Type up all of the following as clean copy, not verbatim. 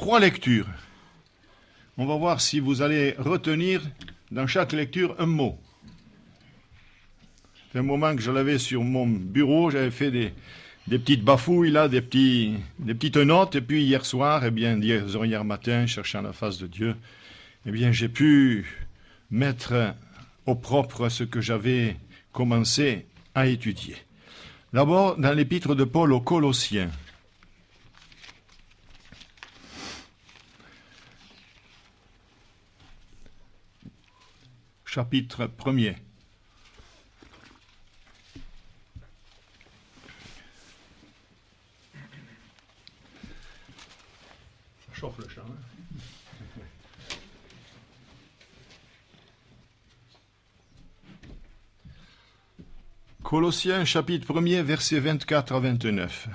3 lectures. On va voir si vous allez retenir dans chaque lecture un mot. C'est un moment que je l'avais sur mon bureau, j'avais fait des petites bafouilles, là, des petites notes, et puis hier soir, hier matin, cherchant la face de Dieu, j'ai pu mettre au propre ce que j'avais commencé à étudier. D'abord, dans l'épître de Paul aux Colossiens. Chapitre 1er. Ça chauffe le champ, hein? Colossiens, chapitre 1er, versets 24 à 29.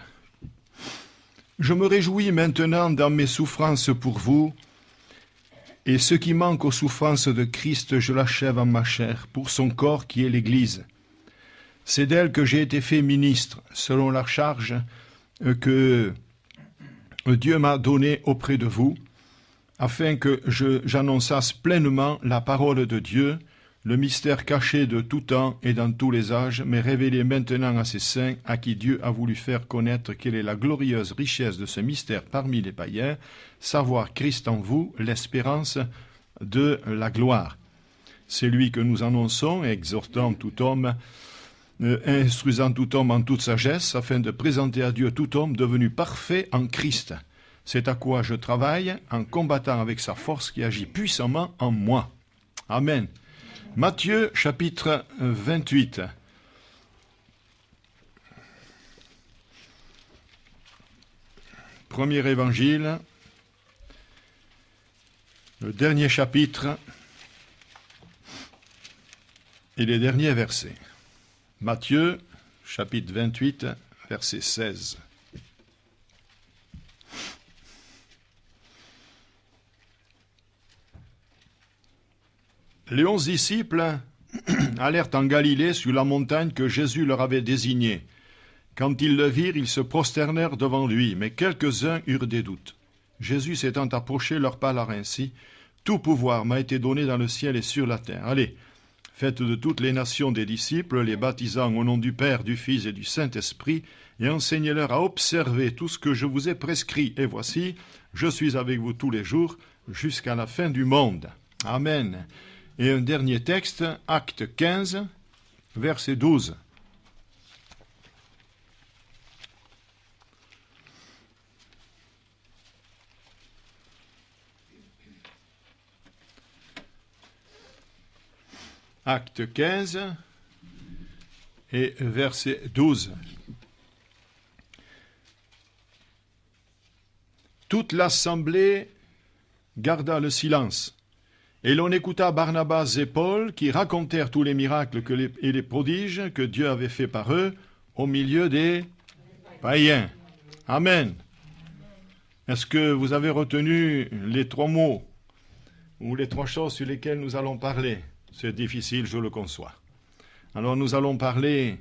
Je me réjouis maintenant dans mes souffrances pour vous, et ce qui manque aux souffrances de Christ, je l'achève en ma chair, pour son corps qui est l'Église. C'est d'elle que j'ai été fait ministre, selon la charge que Dieu m'a donnée auprès de vous, afin que j'annonçasse pleinement la parole de Dieu, le mystère caché de tout temps et dans tous les âges, mais révélé maintenant à ses saints, à qui Dieu a voulu faire connaître quelle est la glorieuse richesse de ce mystère parmi les païens, savoir Christ en vous, l'espérance de la gloire. C'est lui que nous annonçons, exhortant tout homme, instruisant tout homme en toute sagesse, afin de présenter à Dieu tout homme devenu parfait en Christ. C'est à quoi je travaille, en combattant avec sa force qui agit puissamment en moi. Amen. Matthieu, chapitre 28. Premier évangile, le dernier chapitre et les derniers versets. Matthieu, chapitre 28, verset 16. Les 11 disciples allèrent en Galilée sur la montagne que Jésus leur avait désignée. Quand ils le virent, ils se prosternèrent devant lui, mais quelques-uns eurent des doutes. Jésus s'étant approché leur parla ainsi, « Tout pouvoir m'a été donné dans le ciel et sur la terre. Allez, faites de toutes les nations des disciples, les baptisant au nom du Père, du Fils et du Saint-Esprit, et enseignez-leur à observer tout ce que je vous ai prescrit. Et voici, je suis avec vous tous les jours, jusqu'à la fin du monde. » Amen. Et un dernier texte, Acte 15, verset 12. Acte 15 et verset 12. Toute l'assemblée garda le silence. Et l'on écouta Barnabas et Paul qui racontèrent tous les miracles et les prodiges que Dieu avait faits par eux au milieu des païens. Amen. Est-ce que vous avez retenu les 3 mots ou les 3 choses sur lesquelles nous allons parler? C'est difficile, je le conçois. Alors nous allons parler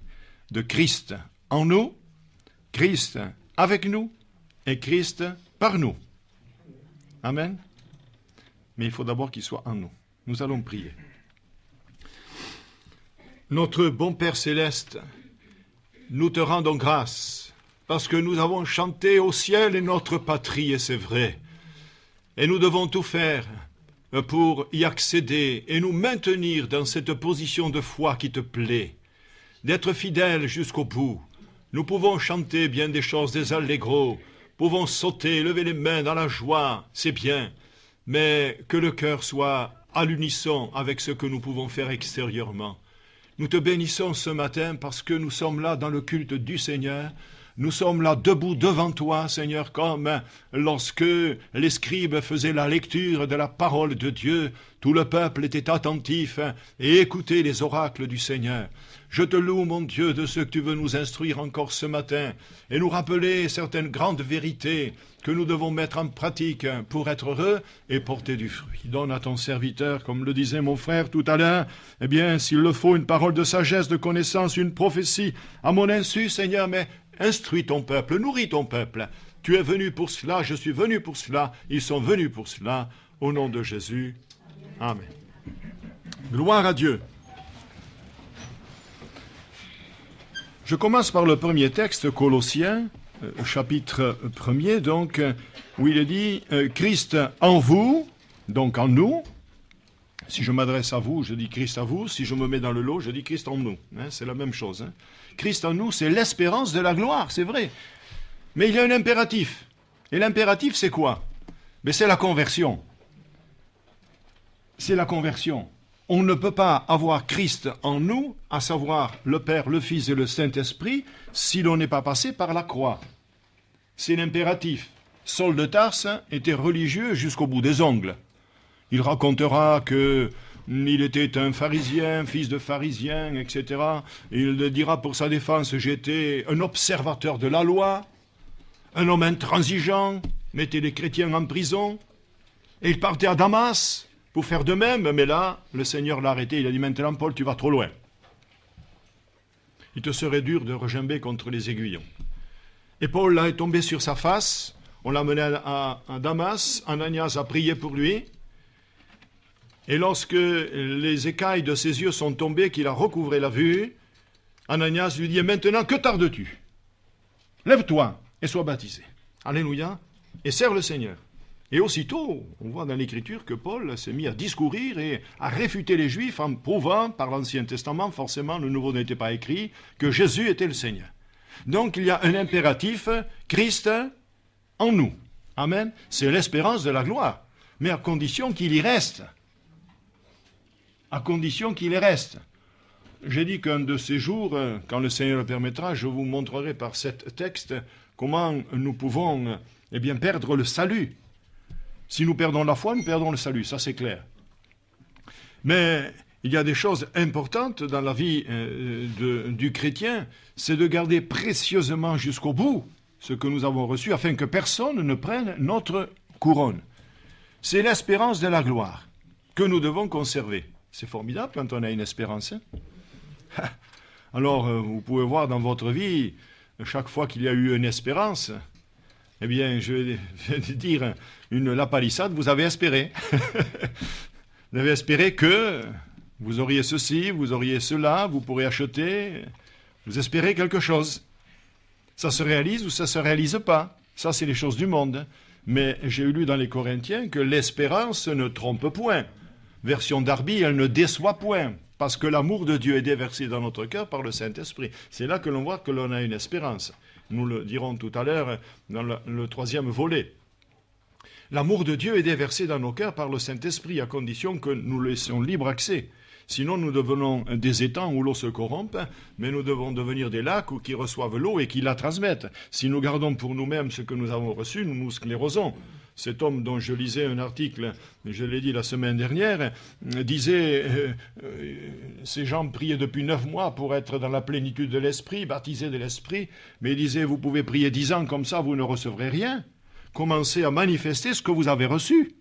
de Christ en nous, Christ avec nous et Christ par nous. Amen. Mais il faut d'abord qu'il soit en nous. Nous allons prier. Notre bon Père Céleste, nous te rendons grâce parce que nous avons chanté au ciel est notre patrie, et c'est vrai. Et nous devons tout faire pour y accéder et nous maintenir dans cette position de foi qui te plaît, d'être fidèles jusqu'au bout. Nous pouvons chanter bien des choses, des allegros, pouvons sauter, lever les mains dans la joie, c'est bien, mais que le cœur soit à l'unisson avec ce que nous pouvons faire extérieurement. Nous te bénissons ce matin parce que nous sommes là dans le culte du Seigneur. Nous sommes là debout devant toi, Seigneur, comme lorsque les scribes faisaient la lecture de la parole de Dieu, tout le peuple était attentif et écoutait les oracles du Seigneur. Je te loue, mon Dieu, de ce que tu veux nous instruire encore ce matin et nous rappeler certaines grandes vérités que nous devons mettre en pratique pour être heureux et porter du fruit. Donne à ton serviteur, comme le disait mon frère tout à l'heure, eh bien, s'il le faut, une parole de sagesse, de connaissance, une prophétie, à mon insu, Seigneur, mais instruis ton peuple, nourris ton peuple, Tu es venu pour cela, je suis venu pour cela, ils sont venus pour cela, au nom de Jésus. Amen. Gloire à Dieu. Je commence par le premier texte, Colossiens, chapitre 1er, donc, où il est dit « Christ en vous », donc en nous. Si je m'adresse à vous, je dis Christ à vous. Si je me mets dans le lot, je dis Christ en nous. C'est la même chose. Christ en nous, c'est l'espérance de la gloire, c'est vrai. Mais il y a un impératif. Et l'impératif, c'est quoi? Mais c'est la conversion. C'est la conversion. On ne peut pas avoir Christ en nous, à savoir le Père, le Fils et le Saint-Esprit, si l'on n'est pas passé par la croix. C'est l'impératif. Saul de Tarse était religieux jusqu'au bout des ongles. Il racontera qu'il était un pharisien, fils de pharisien, etc. Il dira pour sa défense, j'étais un observateur de la loi, un homme intransigeant, mettait les chrétiens en prison, et il partait à Damas pour faire de même, mais là, le Seigneur l'a arrêté, il a dit, maintenant Paul, tu vas trop loin. Il te serait dur de regimber contre les aiguillons. Et Paul là est tombé sur sa face, on l'a mené à Damas, Ananias a prié pour lui, et lorsque les écailles de ses yeux sont tombées, qu'il a recouvré la vue, Ananias lui dit, et maintenant, que tardes-tu? Lève-toi et sois baptisé. Alléluia. Et sers le Seigneur. Et aussitôt, on voit dans l'Écriture que Paul s'est mis à discourir et à réfuter les Juifs en prouvant, par l'Ancien Testament, forcément le Nouveau n'était pas écrit, que Jésus était le Seigneur. Donc il y a un impératif, Christ en nous. Amen. C'est l'espérance de la gloire, mais à condition qu'il y reste. À condition qu'il y reste. J'ai dit qu'un de ces jours, quand le Seigneur le permettra, je vous montrerai par cet texte comment nous pouvons perdre le salut. Si nous perdons la foi, nous perdons le salut, ça c'est clair. Mais il y a des choses importantes dans la vie du chrétien, c'est de garder précieusement jusqu'au bout ce que nous avons reçu, afin que personne ne prenne notre couronne. C'est l'espérance de la gloire que nous devons conserver. C'est formidable quand on a une espérance. Alors, vous pouvez voir dans votre vie, chaque fois qu'il y a eu une espérance, eh bien, je vais dire la palissade, vous avez espéré. Vous avez espéré que vous auriez ceci, vous auriez cela, vous pourrez acheter. Vous espérez quelque chose. Ça se réalise ou ça ne se réalise pas. Ça, c'est les choses du monde. Mais j'ai lu dans les Corinthiens que l'espérance ne trompe point. Version Darby, elle ne déçoit point. Parce que l'amour de Dieu est déversé dans notre cœur par le Saint-Esprit. C'est là que l'on voit que l'on a une espérance. Nous le dirons tout à l'heure dans le troisième volet. L'amour de Dieu est déversé dans nos cœurs par le Saint-Esprit, à condition que nous laissions libre accès. Sinon, nous devenons des étangs où l'eau se corrompt, mais nous devons devenir des lacs qui reçoivent l'eau et qui la transmettent. Si nous gardons pour nous-mêmes ce que nous avons reçu, nous nous sclérosons. Cet homme dont je lisais un article, je l'ai dit la semaine dernière, disait ces gens priaient depuis 9 mois pour être dans la plénitude de l'esprit, baptisés de l'esprit, mais il disait vous pouvez prier 10 ans comme ça, vous ne recevrez rien. Commencez à manifester ce que vous avez reçu.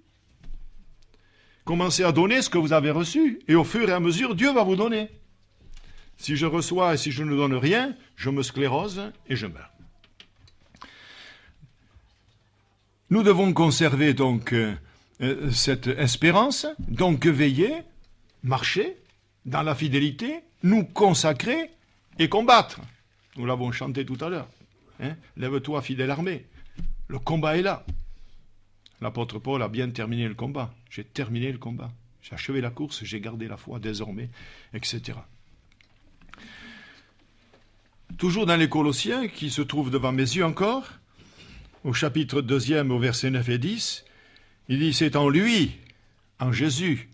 Commencez à donner ce que vous avez reçu, et au fur et à mesure, Dieu va vous donner. Si je reçois et si je ne donne rien, je me sclérose et je meurs. Nous devons conserver donc cette espérance, donc veiller, marcher dans la fidélité, nous consacrer et combattre. Nous l'avons chanté tout à l'heure. Lève-toi, fidèle armée. Le combat est là. L'apôtre Paul a bien terminé le combat. J'ai terminé le combat. J'ai achevé la course, j'ai gardé la foi désormais, etc. Toujours dans les Colossiens, qui se trouvent devant mes yeux encore, au chapitre 2, au verset 9 et 10, il dit « C'est en lui, en Jésus,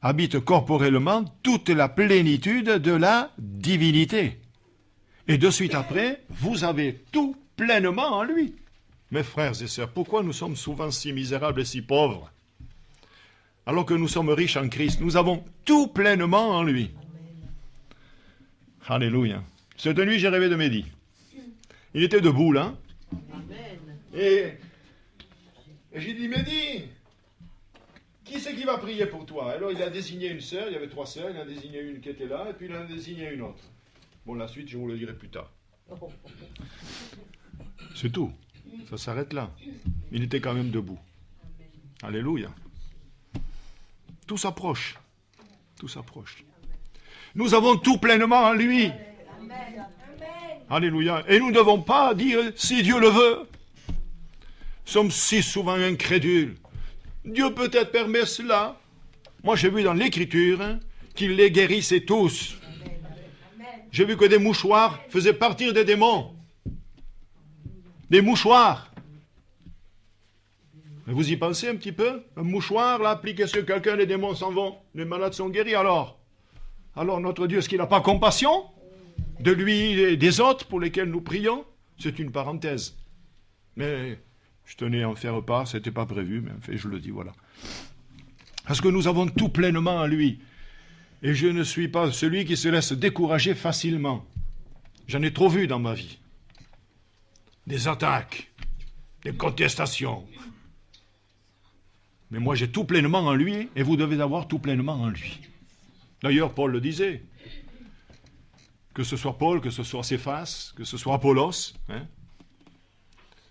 habite corporellement toute la plénitude de la divinité. » Et de suite après, vous avez tout pleinement en lui. Mes frères et sœurs, pourquoi nous sommes souvent si misérables et si pauvres? Alors que nous sommes riches en Christ, nous avons tout pleinement en lui. Alléluia. Cette nuit, j'ai rêvé de Mehdi. Il était debout, là. Et j'ai dit, Mehdi, qui c'est qui va prier pour toi? Alors, il a désigné une sœur, il y avait 3 sœurs, il en a désigné une qui était là, et puis il en a désigné une autre. Bon, la suite, je vous le dirai plus tard. C'est tout. Ça s'arrête là. Il était quand même debout. Alléluia. Tout s'approche. Tout s'approche. Nous avons tout pleinement en lui. Alléluia. Et nous ne devons pas dire « si Dieu le veut ». Nous sommes si souvent incrédules. Dieu peut-être permet cela. Moi, j'ai vu dans l'Écriture qu'il les guérissait tous. J'ai vu que des mouchoirs faisaient partir des démons. Des mouchoirs. Mais vous y pensez un petit peu? Un mouchoir, là, appliqué sur quelqu'un, les démons s'en vont. Les malades sont guéris, alors notre Dieu, est-ce qu'il n'a pas compassion de lui et des autres pour lesquels nous prions? C'est une parenthèse. Mais je tenais à en faire part, ce n'était pas prévu, mais en fait, je le dis, voilà. Parce que nous avons tout pleinement en lui. Et je ne suis pas celui qui se laisse décourager facilement. J'en ai trop vu dans ma vie. Des attaques, des contestations. Mais moi, j'ai tout pleinement en lui, et vous devez avoir tout pleinement en lui. D'ailleurs, Paul le disait. Que ce soit Paul, que ce soit Céphas, que ce soit Apollos,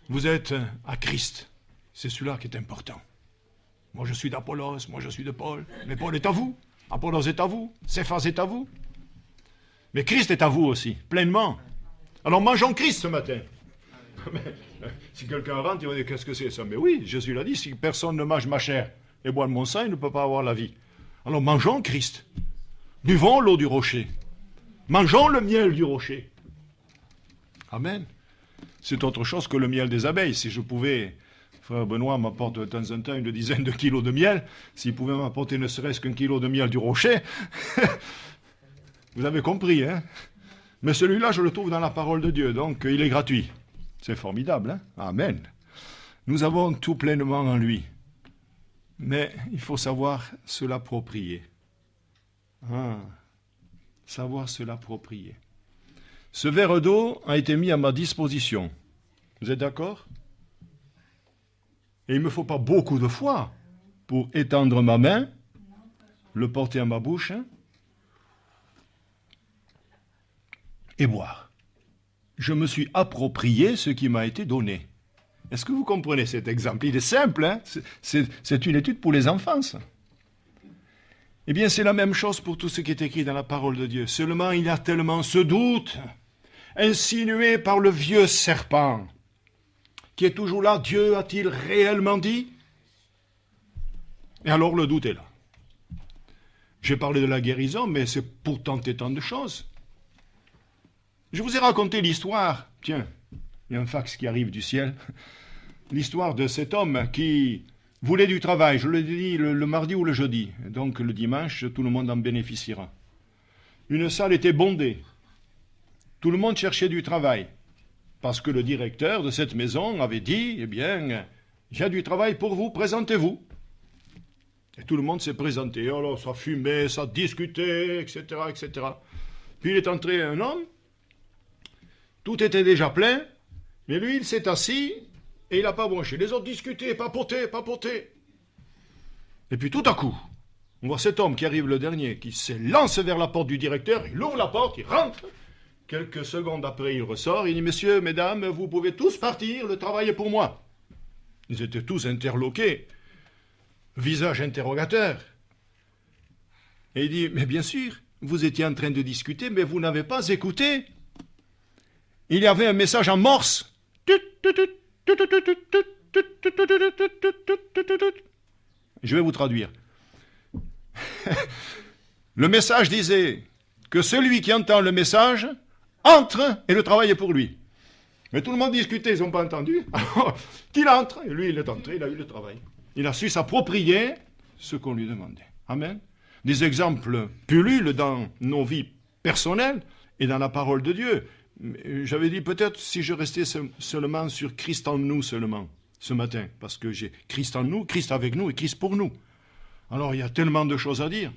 vous êtes à Christ. C'est celui-là qui est important. Moi, je suis d'Apollos, moi, je suis de Paul. Mais Paul est à vous. Apollos est à vous. Céphas est à vous. Mais Christ est à vous aussi, pleinement. Alors, mangeons Christ ce matin. Si quelqu'un rentre, il va dire, qu'est-ce que c'est ça? Mais oui, Jésus l'a dit, si personne ne mange ma chair et boit de mon sang, il ne peut pas avoir la vie. Alors, mangeons Christ. Buvons l'eau du rocher. Mangeons le miel du rocher. Amen. C'est autre chose que le miel des abeilles. Si je pouvais, frère Benoît m'apporte de temps en temps une dizaine de kilos de miel, s'il pouvait m'apporter ne serait-ce qu'un kilo de miel du rocher, vous avez compris, hein? Mais celui-là, je le trouve dans la parole de Dieu, donc il est gratuit. C'est formidable, hein? Amen. Nous avons tout pleinement en lui. Mais il faut savoir se l'approprier. Savoir se l'approprier. Ce verre d'eau a été mis à ma disposition. Vous êtes d'accord? Et il ne me faut pas beaucoup de foi pour étendre ma main, le porter à ma bouche et boire. Je me suis approprié ce qui m'a été donné. Est-ce que vous comprenez cet exemple? Il est simple, hein? C'est une étude pour les enfants, ça. Eh bien, c'est la même chose pour tout ce qui est écrit dans la parole de Dieu. Seulement, il y a tellement ce doute, insinué par le vieux serpent, qui est toujours là. Dieu a-t-il réellement dit? Et alors, le doute est là. J'ai parlé de la guérison, mais c'est pour tenter tant de choses. Je vous ai raconté l'histoire, tiens, il y a un fax qui arrive du ciel, l'histoire de cet homme qui voulait du travail, je l'ai dit le mardi ou le jeudi, donc le dimanche, tout le monde en bénéficiera. Une salle était bondée, tout le monde cherchait du travail, parce que le directeur de cette maison avait dit, eh bien, j'ai du travail pour vous, présentez-vous. Et tout le monde s'est présenté, alors ça fumait, ça discutait, etc., etc. Puis il est entré un homme, tout était déjà plein, mais lui, il s'est assis et il n'a pas bronché. Les autres discutaient, papotaient. Et puis tout à coup, on voit cet homme qui arrive le dernier, qui se lance vers la porte du directeur, il ouvre la porte, il rentre. Quelques secondes après, il ressort, il dit « Messieurs, mesdames, vous pouvez tous partir, le travail est pour moi. » Ils étaient tous interloqués, visage interrogateur. Et il dit « Mais bien sûr, vous étiez en train de discuter, mais vous n'avez pas écouté. » Il y avait un message en morse. Je vais vous traduire. Le message disait que celui qui entend le message entre et le travail est pour lui. Mais tout le monde discutait, ils n'ont pas entendu. Alors, qu'il entre, et lui il est entré, il a eu le travail. Il a su s'approprier ce qu'on lui demandait. Amen. Des exemples pullulent dans nos vies personnelles et dans la parole de Dieu. J'avais dit peut-être si je restais seulement sur Christ en nous seulement ce matin, parce que j'ai Christ en nous, Christ avec nous et Christ pour nous. Alors il y a tellement de choses à dire.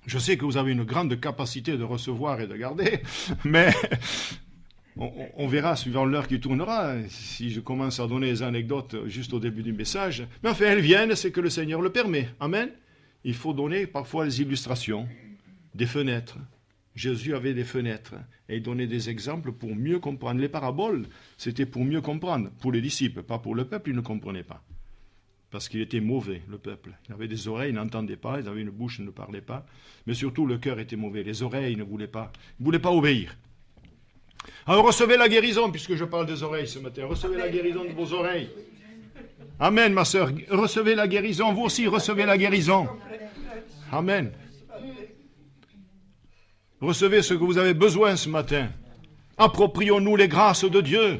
Je sais que vous avez une grande capacité de recevoir et de garder, mais on verra suivant l'heure qui tournera, si je commence à donner des anecdotes juste au début du message. Mais enfin, elles viennent, c'est que le Seigneur le permet. Amen. Il faut donner parfois les illustrations, des fenêtres. Jésus avait des fenêtres et il donnait des exemples pour mieux comprendre. Les paraboles, c'était pour mieux comprendre, pour les disciples, pas pour le peuple, ils ne comprenaient pas. Parce qu'il était mauvais, le peuple. Il avait des oreilles, ils n'entendaient pas, ils avaient une bouche, ils ne parlaient pas. Mais surtout, le cœur était mauvais. Les oreilles, ils ne voulaient pas obéir. Alors recevez la guérison, puisque je parle des oreilles ce matin. Recevez la guérison de vos oreilles. Amen, ma sœur. Recevez la guérison. Vous aussi, recevez la guérison. Amen. Recevez ce que vous avez besoin ce matin. Approprions-nous les grâces de Dieu.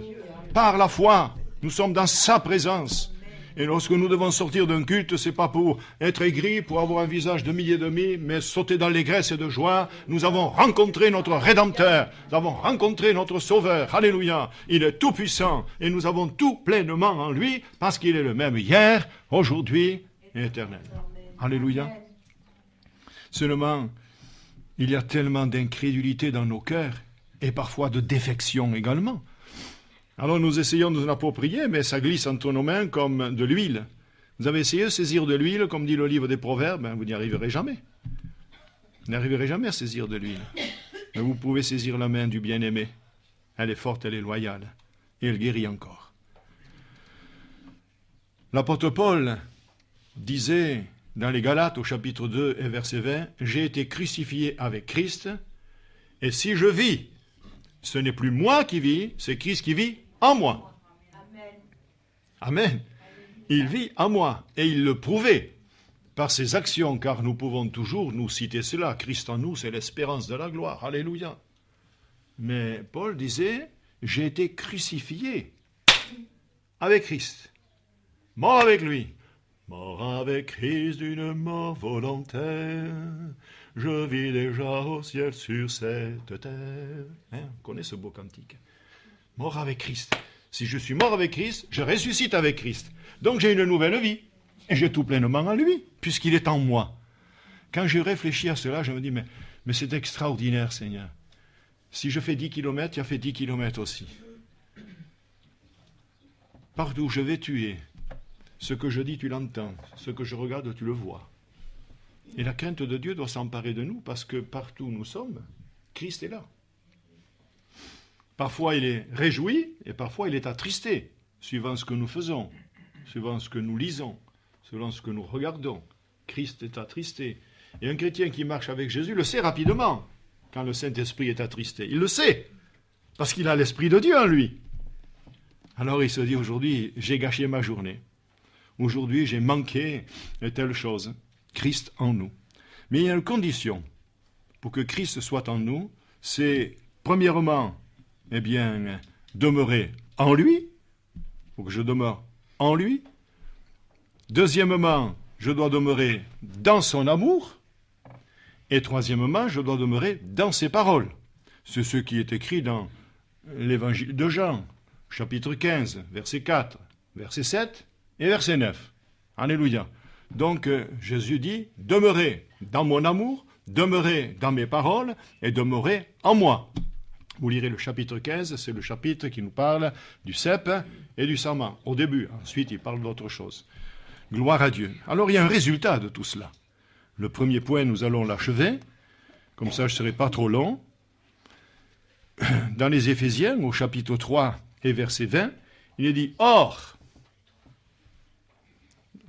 Par la foi, nous sommes dans sa présence. Et lorsque nous devons sortir d'un culte, ce n'est pas pour être aigri, pour avoir un visage de mille et demi, mais sauter dans les graisses de joie. Nous avons rencontré notre Rédempteur. Nous avons rencontré notre Sauveur. Alléluia. Il est tout puissant et nous avons tout pleinement en lui parce qu'il est le même hier, aujourd'hui et éternellement. Alléluia. Seulement, il y a tellement d'incrédulité dans nos cœurs et parfois de défection également. Alors nous essayons de nous l'approprier, mais ça glisse entre nos mains comme de l'huile. Vous avez essayé de saisir de l'huile, comme dit le livre des Proverbes, vous n'y arriverez jamais. Vous n'arriverez jamais à saisir de l'huile. Mais vous pouvez saisir la main du bien-aimé. Elle est forte, elle est loyale, et elle guérit encore. L'apôtre Paul disait dans les Galates au chapitre 2 et verset 20, « J'ai été crucifié avec Christ, et si je vis, ce n'est plus moi qui vis, c'est Christ qui vit en moi. » Amen. Il vit en moi, et il le prouvait par ses actions, car nous pouvons toujours nous citer cela. Christ en nous, c'est l'espérance de la gloire. Alléluia. Mais Paul disait, j'ai été crucifié avec Christ, mort avec lui. Mort avec Christ d'une mort volontaire, je vis déjà au ciel sur cette terre. On connaît ce beau cantique. Mort avec Christ. Si je suis mort avec Christ, je ressuscite avec Christ. Donc j'ai une nouvelle vie. Et j'ai tout pleinement en lui, puisqu'il est en moi. Quand je réfléchis à cela, je me dis, mais c'est extraordinaire, Seigneur. Si je fais 10 kilomètres, tu as fait 10 kilomètres aussi. Partout où je vais, tu es. Ce que je dis, tu l'entends. Ce que je regarde, tu le vois. Et la crainte de Dieu doit s'emparer de nous, parce que partout où nous sommes, Christ est là. Parfois, il est réjoui, et parfois, il est attristé, suivant ce que nous faisons, suivant ce que nous lisons, selon ce que nous regardons. Christ est attristé. Et un chrétien qui marche avec Jésus le sait rapidement, quand le Saint-Esprit est attristé. Il le sait, parce qu'il a l'Esprit de Dieu en lui. Alors il se dit, aujourd'hui, j'ai gâché ma journée. Aujourd'hui, j'ai manqué telle chose. Christ en nous. Mais il y a une condition pour que Christ soit en nous, c'est, premièrement, demeurer en lui. Il faut que je demeure en lui. Deuxièmement, je dois demeurer dans son amour. Et troisièmement, je dois demeurer dans ses paroles. C'est ce qui est écrit dans l'évangile de Jean, chapitre 15, verset 4, verset 7 et verset 9. Alléluia. Donc Jésus dit, demeurez dans mon amour, demeurez dans mes paroles et demeurez en moi. Vous lirez le chapitre 15, c'est le chapitre qui nous parle du cep et du sarment. Au début, ensuite il parle d'autre chose. Gloire à Dieu. Alors il y a un résultat de tout cela. Le premier point, nous allons l'achever, comme ça je ne serai pas trop long. Dans les Éphésiens, au chapitre 3 et verset 20, il est dit, or,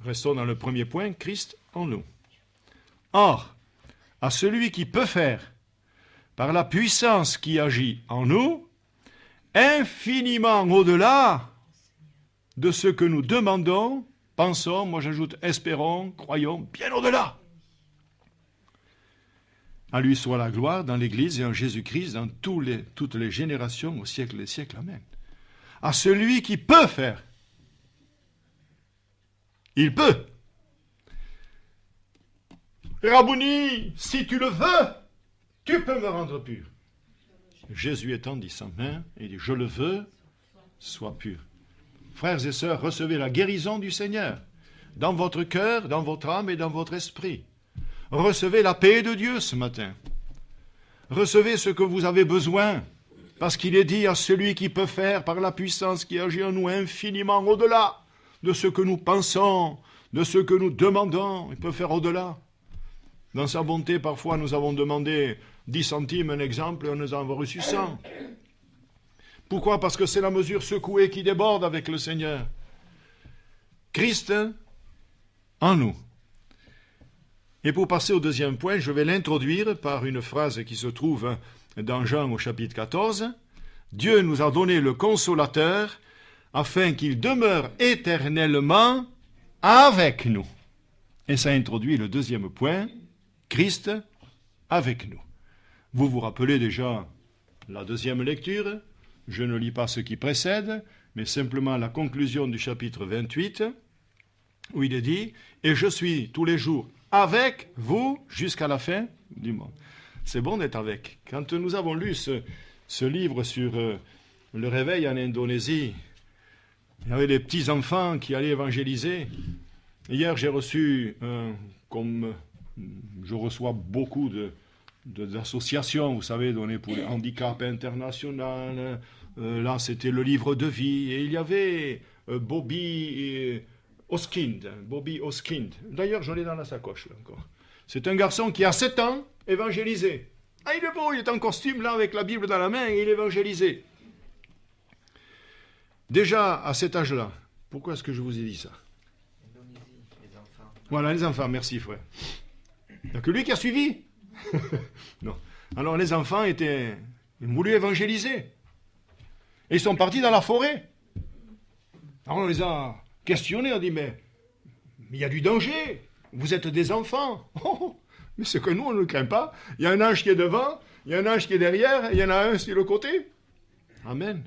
restons dans le premier point, Christ en nous. Or, à celui qui peut faire, par la puissance qui agit en nous, infiniment au-delà de ce que nous demandons, pensons, moi j'ajoute espérons, croyons, bien au-delà. À lui soit la gloire dans l'Église et en Jésus-Christ, dans toutes les générations, au siècle des siècles. Amen. À celui qui peut faire. Il peut. Rabouni, si tu le veux, tu peux me rendre pur. Jésus étendit sa main et dit, je le veux, sois pur. Frères et sœurs, recevez la guérison du Seigneur dans votre cœur, dans votre âme et dans votre esprit. Recevez la paix de Dieu ce matin. Recevez ce que vous avez besoin, parce qu'il est dit à celui qui peut faire par la puissance qui agit en nous infiniment au-delà de ce que nous pensons, de ce que nous demandons. Il peut faire au-delà. Dans sa bonté, parfois, nous avons demandé 10 centimes un exemple, et nous en avons reçu 100. Pourquoi? Parce que c'est la mesure secouée qui déborde avec le Seigneur. Christ en nous. Et pour passer au deuxième point, je vais l'introduire par une phrase qui se trouve dans Jean au chapitre 14. Dieu nous a donné le Consolateur afin qu'il demeure éternellement avec nous. Et ça introduit le deuxième point, Christ avec nous. Vous vous rappelez déjà la deuxième lecture. Je ne lis pas ce qui précède, mais simplement la conclusion du chapitre 28, où il est dit « Et je suis tous les jours avec vous jusqu'à la fin du monde. » C'est bon d'être avec. Quand nous avons lu ce livre sur le réveil en Indonésie, il y avait des petits-enfants qui allaient évangéliser. Hier, j'ai reçu, comme je reçois beaucoup d'associations, vous savez, données pour le handicap international. Là, c'était le livre de vie. Et il y avait Bobby Oskind. D'ailleurs, je l'ai dans la sacoche, là, encore. C'est un garçon qui, à 7 ans, évangélisait. Ah, il est beau, il est en costume, là, avec la Bible dans la main, et il évangélisait. Déjà, à cet âge-là, pourquoi est-ce que je vous ai dit ça? Les enfants. Voilà, les enfants, merci, frère. Il n'y a que lui qui a suivi. Non. Alors, les enfants ils voulaient évangéliser. Et ils sont partis dans la forêt. Alors, on les a questionnés, on dit, mais il y a du danger. Vous êtes des enfants. Mais c'est que nous, on ne le craint pas. Il y a un ange qui est devant, il y a un ange qui est derrière, et il y en a un sur le côté. Amen.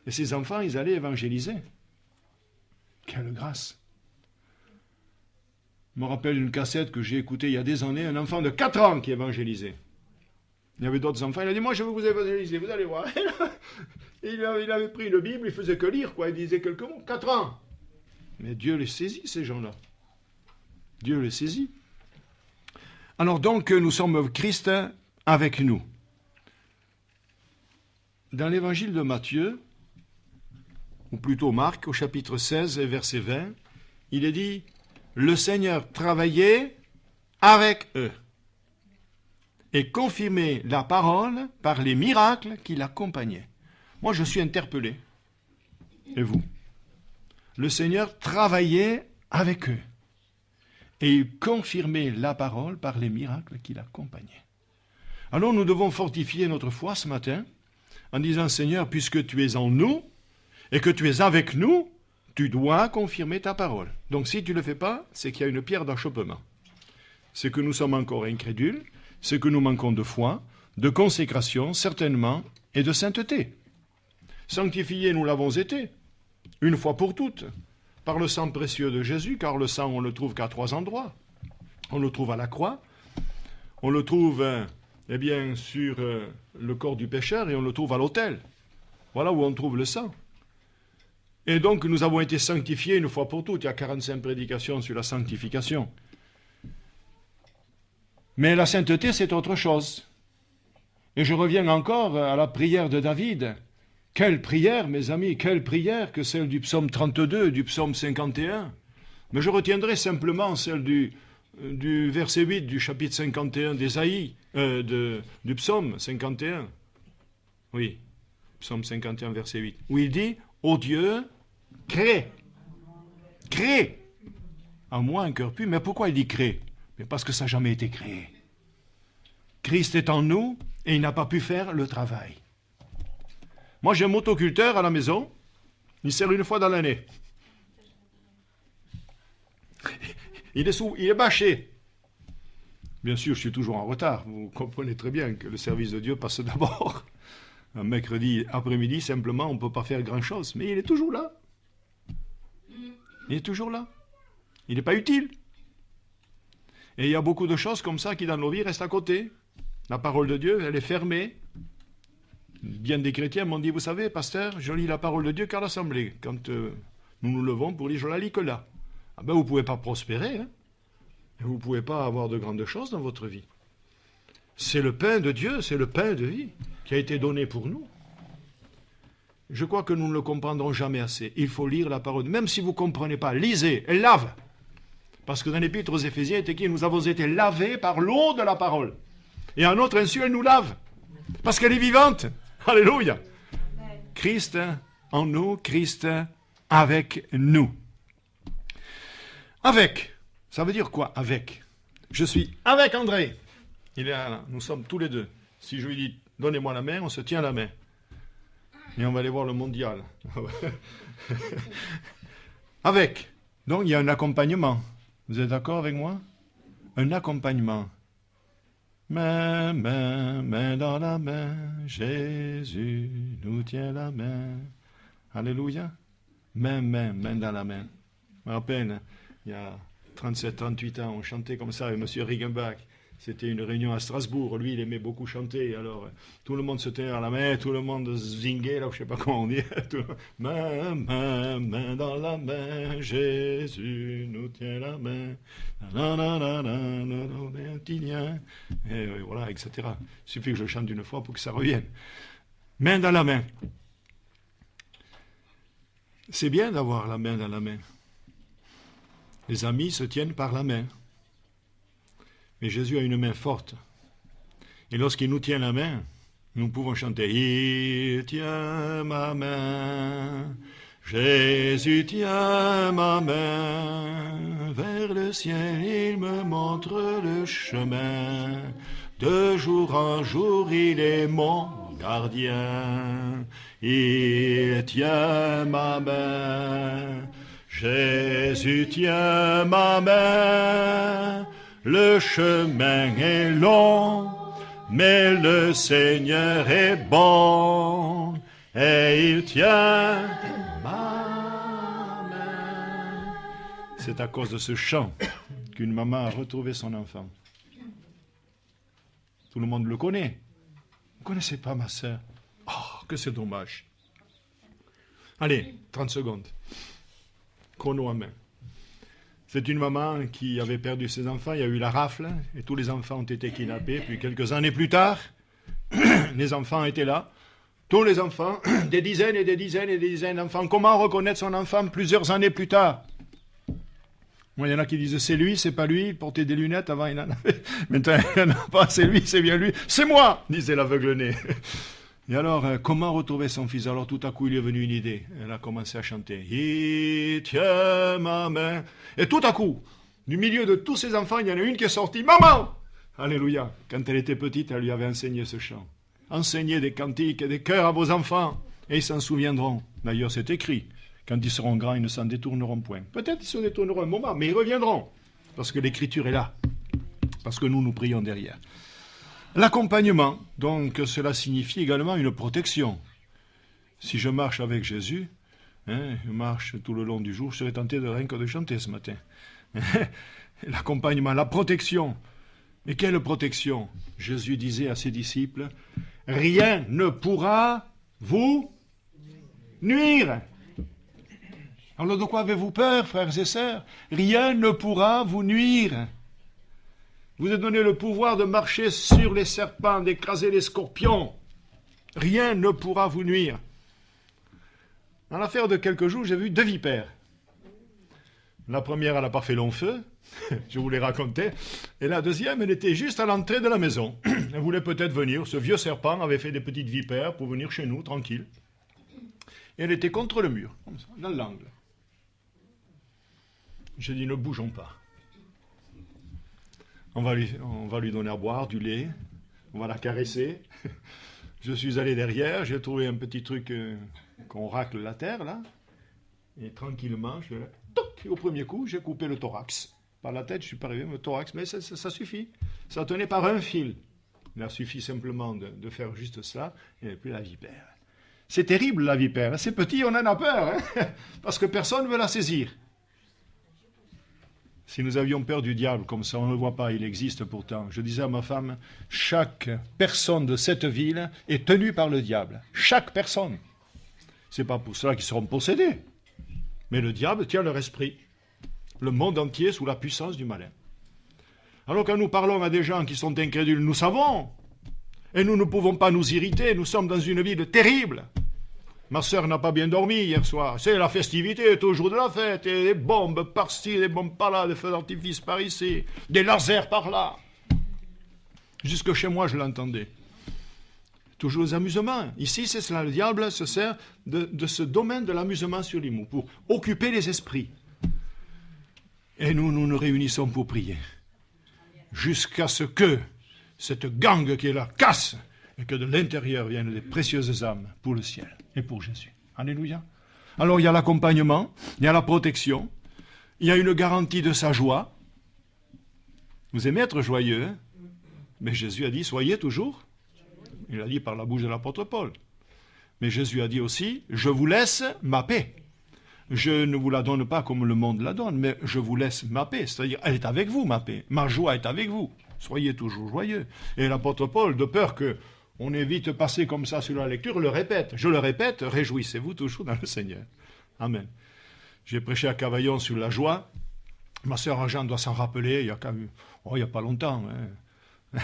Et ces enfants, ils allaient évangéliser. Quelle grâce. Je me rappelle une cassette que j'ai écoutée il y a des années, un enfant de 4 ans qui évangélisait. Il y avait d'autres enfants, il a dit, moi je veux vous évangéliser, vous allez voir. Il avait pris une Bible, il faisait que lire, quoi, il disait quelques mots. 4 ans. Mais Dieu les saisit, ces gens-là. Dieu les saisit. Alors donc, nous sommes Christ avec nous. Dans l'évangile de Matthieu, ou plutôt Marc, au chapitre 16, verset 20, il est dit « Le Seigneur travaillait avec eux et confirmait la parole par les miracles qui l'accompagnaient. » Moi, je suis interpellé. Et vous? Le Seigneur travaillait avec eux et il confirmait la parole par les miracles qui l'accompagnaient. Alors, nous devons fortifier notre foi ce matin en disant « Seigneur, puisque tu es en nous, et que tu es avec nous, tu dois confirmer ta parole. » Donc si tu ne le fais pas, c'est qu'il y a une pierre d'achoppement. C'est que nous sommes encore incrédules, c'est que nous manquons de foi, de consécration, certainement, et de sainteté. Sanctifiés, nous l'avons été, une fois pour toutes, par le sang précieux de Jésus, car le sang, on le trouve qu'à 3 endroits. On le trouve à la croix, on le trouve sur le corps du pécheur, et on le trouve à l'autel. Voilà où on trouve le sang. Et donc, nous avons été sanctifiés une fois pour toutes. Il y a 45 prédications sur la sanctification. Mais la sainteté, c'est autre chose. Et je reviens encore à la prière de David. Quelle prière, mes amis, quelle prière que celle du psaume 32, du psaume 51. Mais je retiendrai simplement celle du verset 8 du chapitre 51 d'Ésaïe, du psaume 51. Oui, psaume 51, verset 8. Où il dit... Ô Dieu, crée en moi un cœur pur. Mais pourquoi il dit crée? Mais parce que ça n'a jamais été créé. Christ est en nous et il n'a pas pu faire le travail. Moi, j'ai un motoculteur à la maison. Il sert une fois dans l'année. Il est bâché. Bien sûr, je suis toujours en retard. Vous comprenez très bien que le service de Dieu passe d'abord. Un mercredi après-midi, simplement, on ne peut pas faire grand-chose. Mais il est toujours là. Il est toujours là. Il n'est pas utile. Et il y a beaucoup de choses comme ça qui, dans nos vies, restent à côté. La parole de Dieu, elle est fermée. Bien des chrétiens m'ont dit, vous savez, pasteur, je lis la parole de Dieu qu'à l'assemblée. Quand nous nous levons pour lire, je la lis que là. Ah ben, vous ne pouvez pas prospérer. Hein. Vous ne pouvez pas avoir de grandes choses dans votre vie. C'est le pain de Dieu, c'est le pain de vie qui a été donné pour nous. Je crois que nous ne le comprendrons jamais assez. Il faut lire la parole. Même si vous ne comprenez pas, lisez, elle lave. Parce que dans l'épître aux Éphésiens, il était écrit, nous avons été lavés par l'eau de la parole. Et en notre insu, elle nous lave. Parce qu'elle est vivante. Alléluia. Christ en nous, Christ avec nous. Avec. Ça veut dire quoi, avec? Je suis avec André. Il est là. Nous sommes tous les deux. Si je lui dis, donnez-moi la main, on se tient la main. Et on va aller voir le mondial. Avec. Donc, il y a un accompagnement. Vous êtes d'accord avec moi? Un accompagnement. Main, main, main dans la main, Jésus nous tient la main. Alléluia. Main, main, main dans la main. Je me rappelle, il y a 37, 38 ans, on chantait comme ça avec M. Riggenbach. C'était une réunion à Strasbourg. Lui, il aimait beaucoup chanter. Alors, tout le monde se tenait à la main, tout le monde zingait, là, je ne sais pas comment on dit. Main, main, main dans la main, Jésus nous tient la main. Un petit lien. Et voilà, etc. Il suffit que je chante une fois pour que ça revienne. Main dans la main. C'est bien d'avoir la main dans la main. Les amis se tiennent par la main. Mais Jésus a une main forte. Et lorsqu'il nous tient la main, nous pouvons chanter « Il tient ma main, Jésus tient ma main, vers le ciel il me montre le chemin, de jour en jour il est mon gardien, il tient ma main, Jésus tient ma main. Le chemin est long, mais le Seigneur est bon, et il tient ma main. C'est à cause de ce chant qu'une maman a retrouvé son enfant. Tout le monde le connaît. Vous ne connaissez pas ma sœur? Oh, que c'est dommage. Allez, 30 secondes. Chrono en main. C'est une maman qui avait perdu ses enfants, il y a eu la rafle, et tous les enfants ont été kidnappés. Puis quelques années plus tard, les enfants étaient là. Tous les enfants, des dizaines et des dizaines et des dizaines d'enfants. Comment reconnaître son enfant plusieurs années plus tard? Moi, il y en a qui disent c'est lui, c'est pas lui, il portait des lunettes, avant il en avait. Maintenant, il n'en a pas, c'est lui, c'est bien lui. C'est moi, disait l'aveugle-né. Et alors, comment retrouver son fils? Alors tout à coup, il est venu une idée. Elle a commencé à chanter. Il tient ma main. Et tout à coup, du milieu de tous ses enfants, il y en a une qui est sortie. Maman! Alléluia. Quand elle était petite, elle lui avait enseigné ce chant. Enseignez des cantiques et des chœurs à vos enfants, et ils s'en souviendront. D'ailleurs, c'est écrit. Quand ils seront grands, ils ne s'en détourneront point. Peut-être ils se détourneront un moment, mais ils reviendront. Parce que l'écriture est là. Parce que nous prions derrière. L'accompagnement, donc cela signifie également une protection. Si je marche avec Jésus, je marche tout le long du jour, je serais tenté de rien que de chanter ce matin. L'accompagnement, la protection. Mais quelle protection? Jésus disait à ses disciples, rien ne pourra vous nuire. Alors de quoi avez-vous peur, frères et sœurs? Rien ne pourra vous nuire. Vous êtes donné le pouvoir de marcher sur les serpents, d'écraser les scorpions. Rien ne pourra vous nuire. Dans l'affaire de quelques jours, j'ai vu 2 vipères. La première, elle n'a pas fait long feu, je vous l'ai raconté. Et la deuxième, elle était juste à l'entrée de la maison. Elle voulait peut-être venir. Ce vieux serpent avait fait des petites vipères pour venir chez nous, tranquille. Et elle était contre le mur, comme ça, dans l'angle. J'ai dit, ne bougeons pas. On va lui donner à boire du lait, on va la caresser. Je suis allé derrière, j'ai trouvé un petit truc qu'on racle la terre, là. Et tranquillement, au premier coup, j'ai coupé le thorax. Par la tête, je suis pas arrivé, le thorax, mais ça suffit. Ça tenait par un fil. Il a suffi simplement de faire juste ça, et puis la vipère. C'est terrible, la vipère. C'est petit, on en a peur, hein, parce que personne ne veut la saisir. Si nous avions peur du diable, comme ça, on ne le voit pas, il existe pourtant. Je disais à ma femme, chaque personne de cette ville est tenue par le diable. Chaque personne. C'est pas pour cela qu'ils seront possédés. Mais le diable tient leur esprit. Le monde entier sous la puissance du malin. Alors quand nous parlons à des gens qui sont incrédules, nous savons. Et nous ne pouvons pas nous irriter. Nous sommes dans une ville terrible. Ma sœur n'a pas bien dormi hier soir. C'est la festivité, toujours de la fête. Et des bombes par-ci, des bombes par-là, des feux d'artifice par ici, des lasers par-là. Jusque chez moi, je l'entendais. Toujours les amusements. Ici, c'est cela. Le diable se sert de ce domaine de l'amusement sur les mots pour occuper les esprits. Et nous nous réunissons pour prier. Jusqu'à ce que cette gangue qui est là casse et que de l'intérieur viennent des précieuses âmes pour le ciel et pour Jésus. Alléluia. Alors il y a l'accompagnement, il y a la protection, il y a une garantie de sa joie. Vous aimez être joyeux, hein? Mais Jésus a dit, soyez toujours. Il a dit par la bouche de l'apôtre Paul. Mais Jésus a dit aussi, je vous laisse ma paix. Je ne vous la donne pas comme le monde la donne, mais je vous laisse ma paix. C'est-à-dire, elle est avec vous, ma paix. Ma joie est avec vous. Soyez toujours joyeux. Et l'apôtre Paul, de peur qu'on ait vite passé comme ça sur la lecture, le répète. Je le répète, réjouissez-vous toujours dans le Seigneur. Amen. J'ai prêché à Cavaillon sur la joie. Ma sœur Jeanne doit s'en rappeler, il y a pas longtemps. Hein.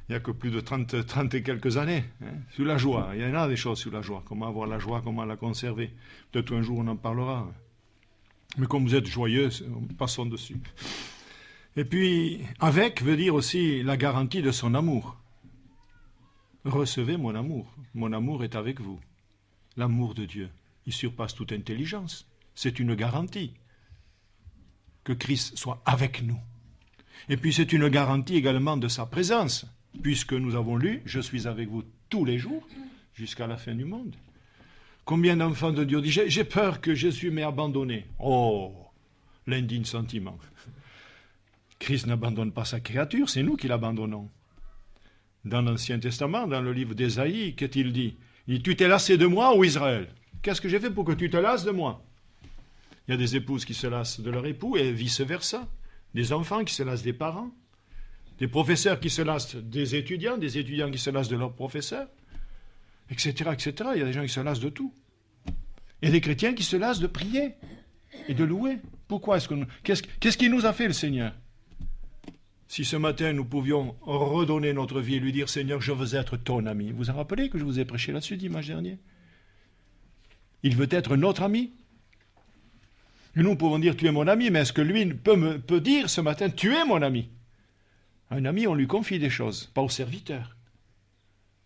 Il n'y a que plus de 30 et quelques années, hein, sur la joie. Il y en a des choses sur la joie. Comment avoir la joie, comment la conserver. Peut-être un jour on en parlera. Mais comme vous êtes joyeux, passons dessus. Et puis, avec veut dire aussi la garantie de son amour. Recevez mon amour. Mon amour est avec vous. L'amour de Dieu, il surpasse toute intelligence. C'est une garantie que Christ soit avec nous. Et puis c'est une garantie également de sa présence. Puisque nous avons lu, je suis avec vous tous les jours, jusqu'à la fin du monde. Combien d'enfants de Dieu disent, j'ai peur que Jésus m'ait abandonné. Oh, l'indigne sentiment. Christ n'abandonne pas sa créature, c'est nous qui l'abandonnons. Dans l'Ancien Testament, dans le livre d'Ésaïe, qu'est-il dit? Il dit, tu t'es lassé de moi, ô Israël? Qu'est-ce que j'ai fait pour que tu te lasses de moi? Il y a des épouses qui se lassent de leur époux et vice-versa. Des enfants qui se lassent des parents. Des professeurs qui se lassent des étudiants qui se lassent de leurs professeurs, etc., etc. Il y a des gens qui se lassent de tout. Et des chrétiens qui se lassent de prier et de louer. Pourquoi est-ce que qu'est-ce qu'il nous a fait, le Seigneur? Si ce matin, nous pouvions redonner notre vie et lui dire, Seigneur, je veux être ton ami. Vous vous rappelez que je vous ai prêché là-dessus dimanche dernier? Il veut être notre ami. Et nous pouvons dire, tu es mon ami, mais est-ce que lui peut dire ce matin, tu es mon ami? Un ami, on lui confie des choses, pas au serviteur.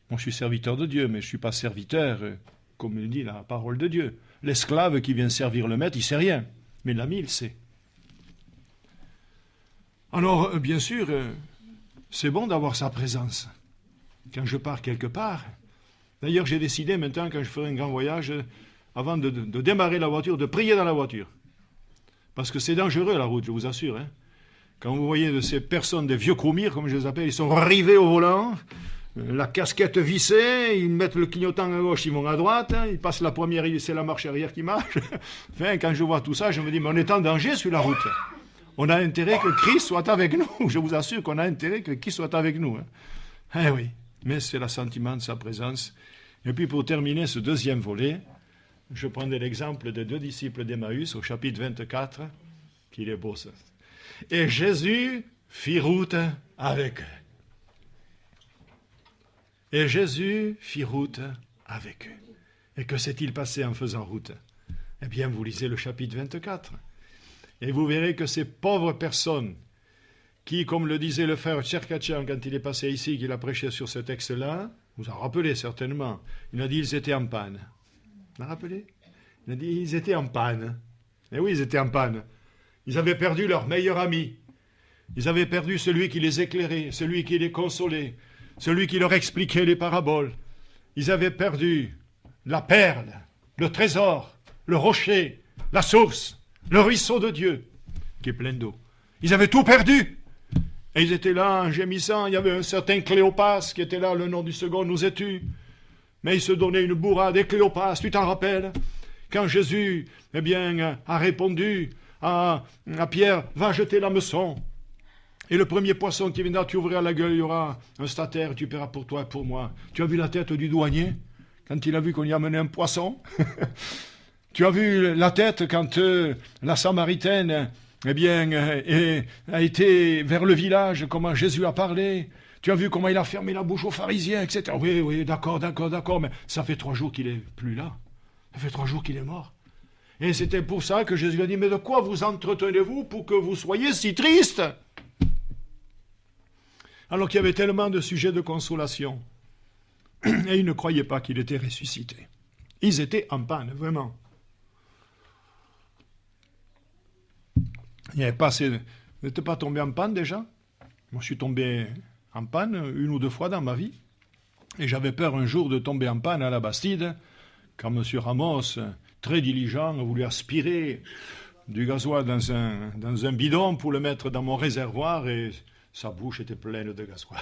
Moi, je suis serviteur de Dieu, mais je ne suis pas serviteur, comme il dit la parole de Dieu. L'esclave qui vient servir le maître, il ne sait rien, mais l'ami, il sait. Alors, bien sûr, c'est bon d'avoir sa présence. Quand je pars quelque part, d'ailleurs, j'ai décidé maintenant, quand je ferai un grand voyage, avant de démarrer la voiture, de prier dans la voiture. Parce que c'est dangereux, la route, je vous assure, hein. Quand vous voyez de ces personnes, des vieux croumirs, comme je les appelle, ils sont rivés au volant, la casquette vissée, ils mettent le clignotant à gauche, ils vont à droite, hein, ils passent la première, c'est la marche arrière qui marche. Enfin, quand je vois tout ça, je me dis, mais on est en danger sur la route. On a intérêt que Christ soit avec nous. Je vous assure qu'on a intérêt que Christ soit avec nous. Hein. Eh oui, mais c'est l'assentiment de sa présence. Et puis pour terminer ce deuxième volet, je prendrai l'exemple des 2 disciples d'Emmaüs au chapitre 24, qu'il est beau ça. Et Jésus fit route avec eux. Et Jésus fit route avec eux. Et que s'est-il passé en faisant route? Eh bien, vous lisez le chapitre 24. Et vous verrez que ces pauvres personnes qui, comme le disait le frère Tcherkatchian quand il est passé ici, qu'il a prêché sur ce texte-là, vous en rappelez certainement, il a dit ils étaient en panne. Vous vous rappelez? Il a dit ils étaient en panne. Et oui, ils étaient en panne. Ils avaient perdu leur meilleur ami. Ils avaient perdu celui qui les éclairait, celui qui les consolait, celui qui leur expliquait les paraboles. Ils avaient perdu la perle, le trésor, le rocher, la source, le ruisseau de Dieu, qui est plein d'eau. Ils avaient tout perdu. Et ils étaient là en gémissant. Il y avait un certain Cléopas qui était là, le nom du second nous est tu. Mais il se donnait une bourrade. Et Cléopas, tu t'en rappelles? Quand Jésus, eh bien, a répondu à Pierre, va jeter l'hameçon. Et le premier poisson qui viendra, tu ouvriras la gueule, il y aura un statère, tu paieras pour toi et pour moi. Tu as vu la tête du douanier quand il a vu qu'on y amenait un poisson? Tu as vu la tête quand la Samaritaine, eh bien, a été vers le village, comment Jésus a parlé? Tu as vu comment il a fermé la bouche aux pharisiens, etc. Oui, d'accord, mais ça fait 3 jours qu'il est plus là. Ça fait 3 jours qu'il est mort. Et c'était pour ça que Jésus a dit, mais de quoi vous entretenez-vous pour que vous soyez si triste? alors qu'il y avait tellement de sujets de consolation. Et ils ne croyaient pas qu'il était ressuscité. Ils étaient en panne, vraiment. Il n'y avait pas assez... Vous n'êtes pas tombé en panne déjà? Moi, je suis tombé en panne 1 ou 2 fois dans ma vie. Et j'avais peur un jour de tomber en panne à la Bastide, quand M. Ramos, très diligent, a voulu aspirer du gasoil dans un bidon pour le mettre dans mon réservoir, et sa bouche était pleine de gasoil.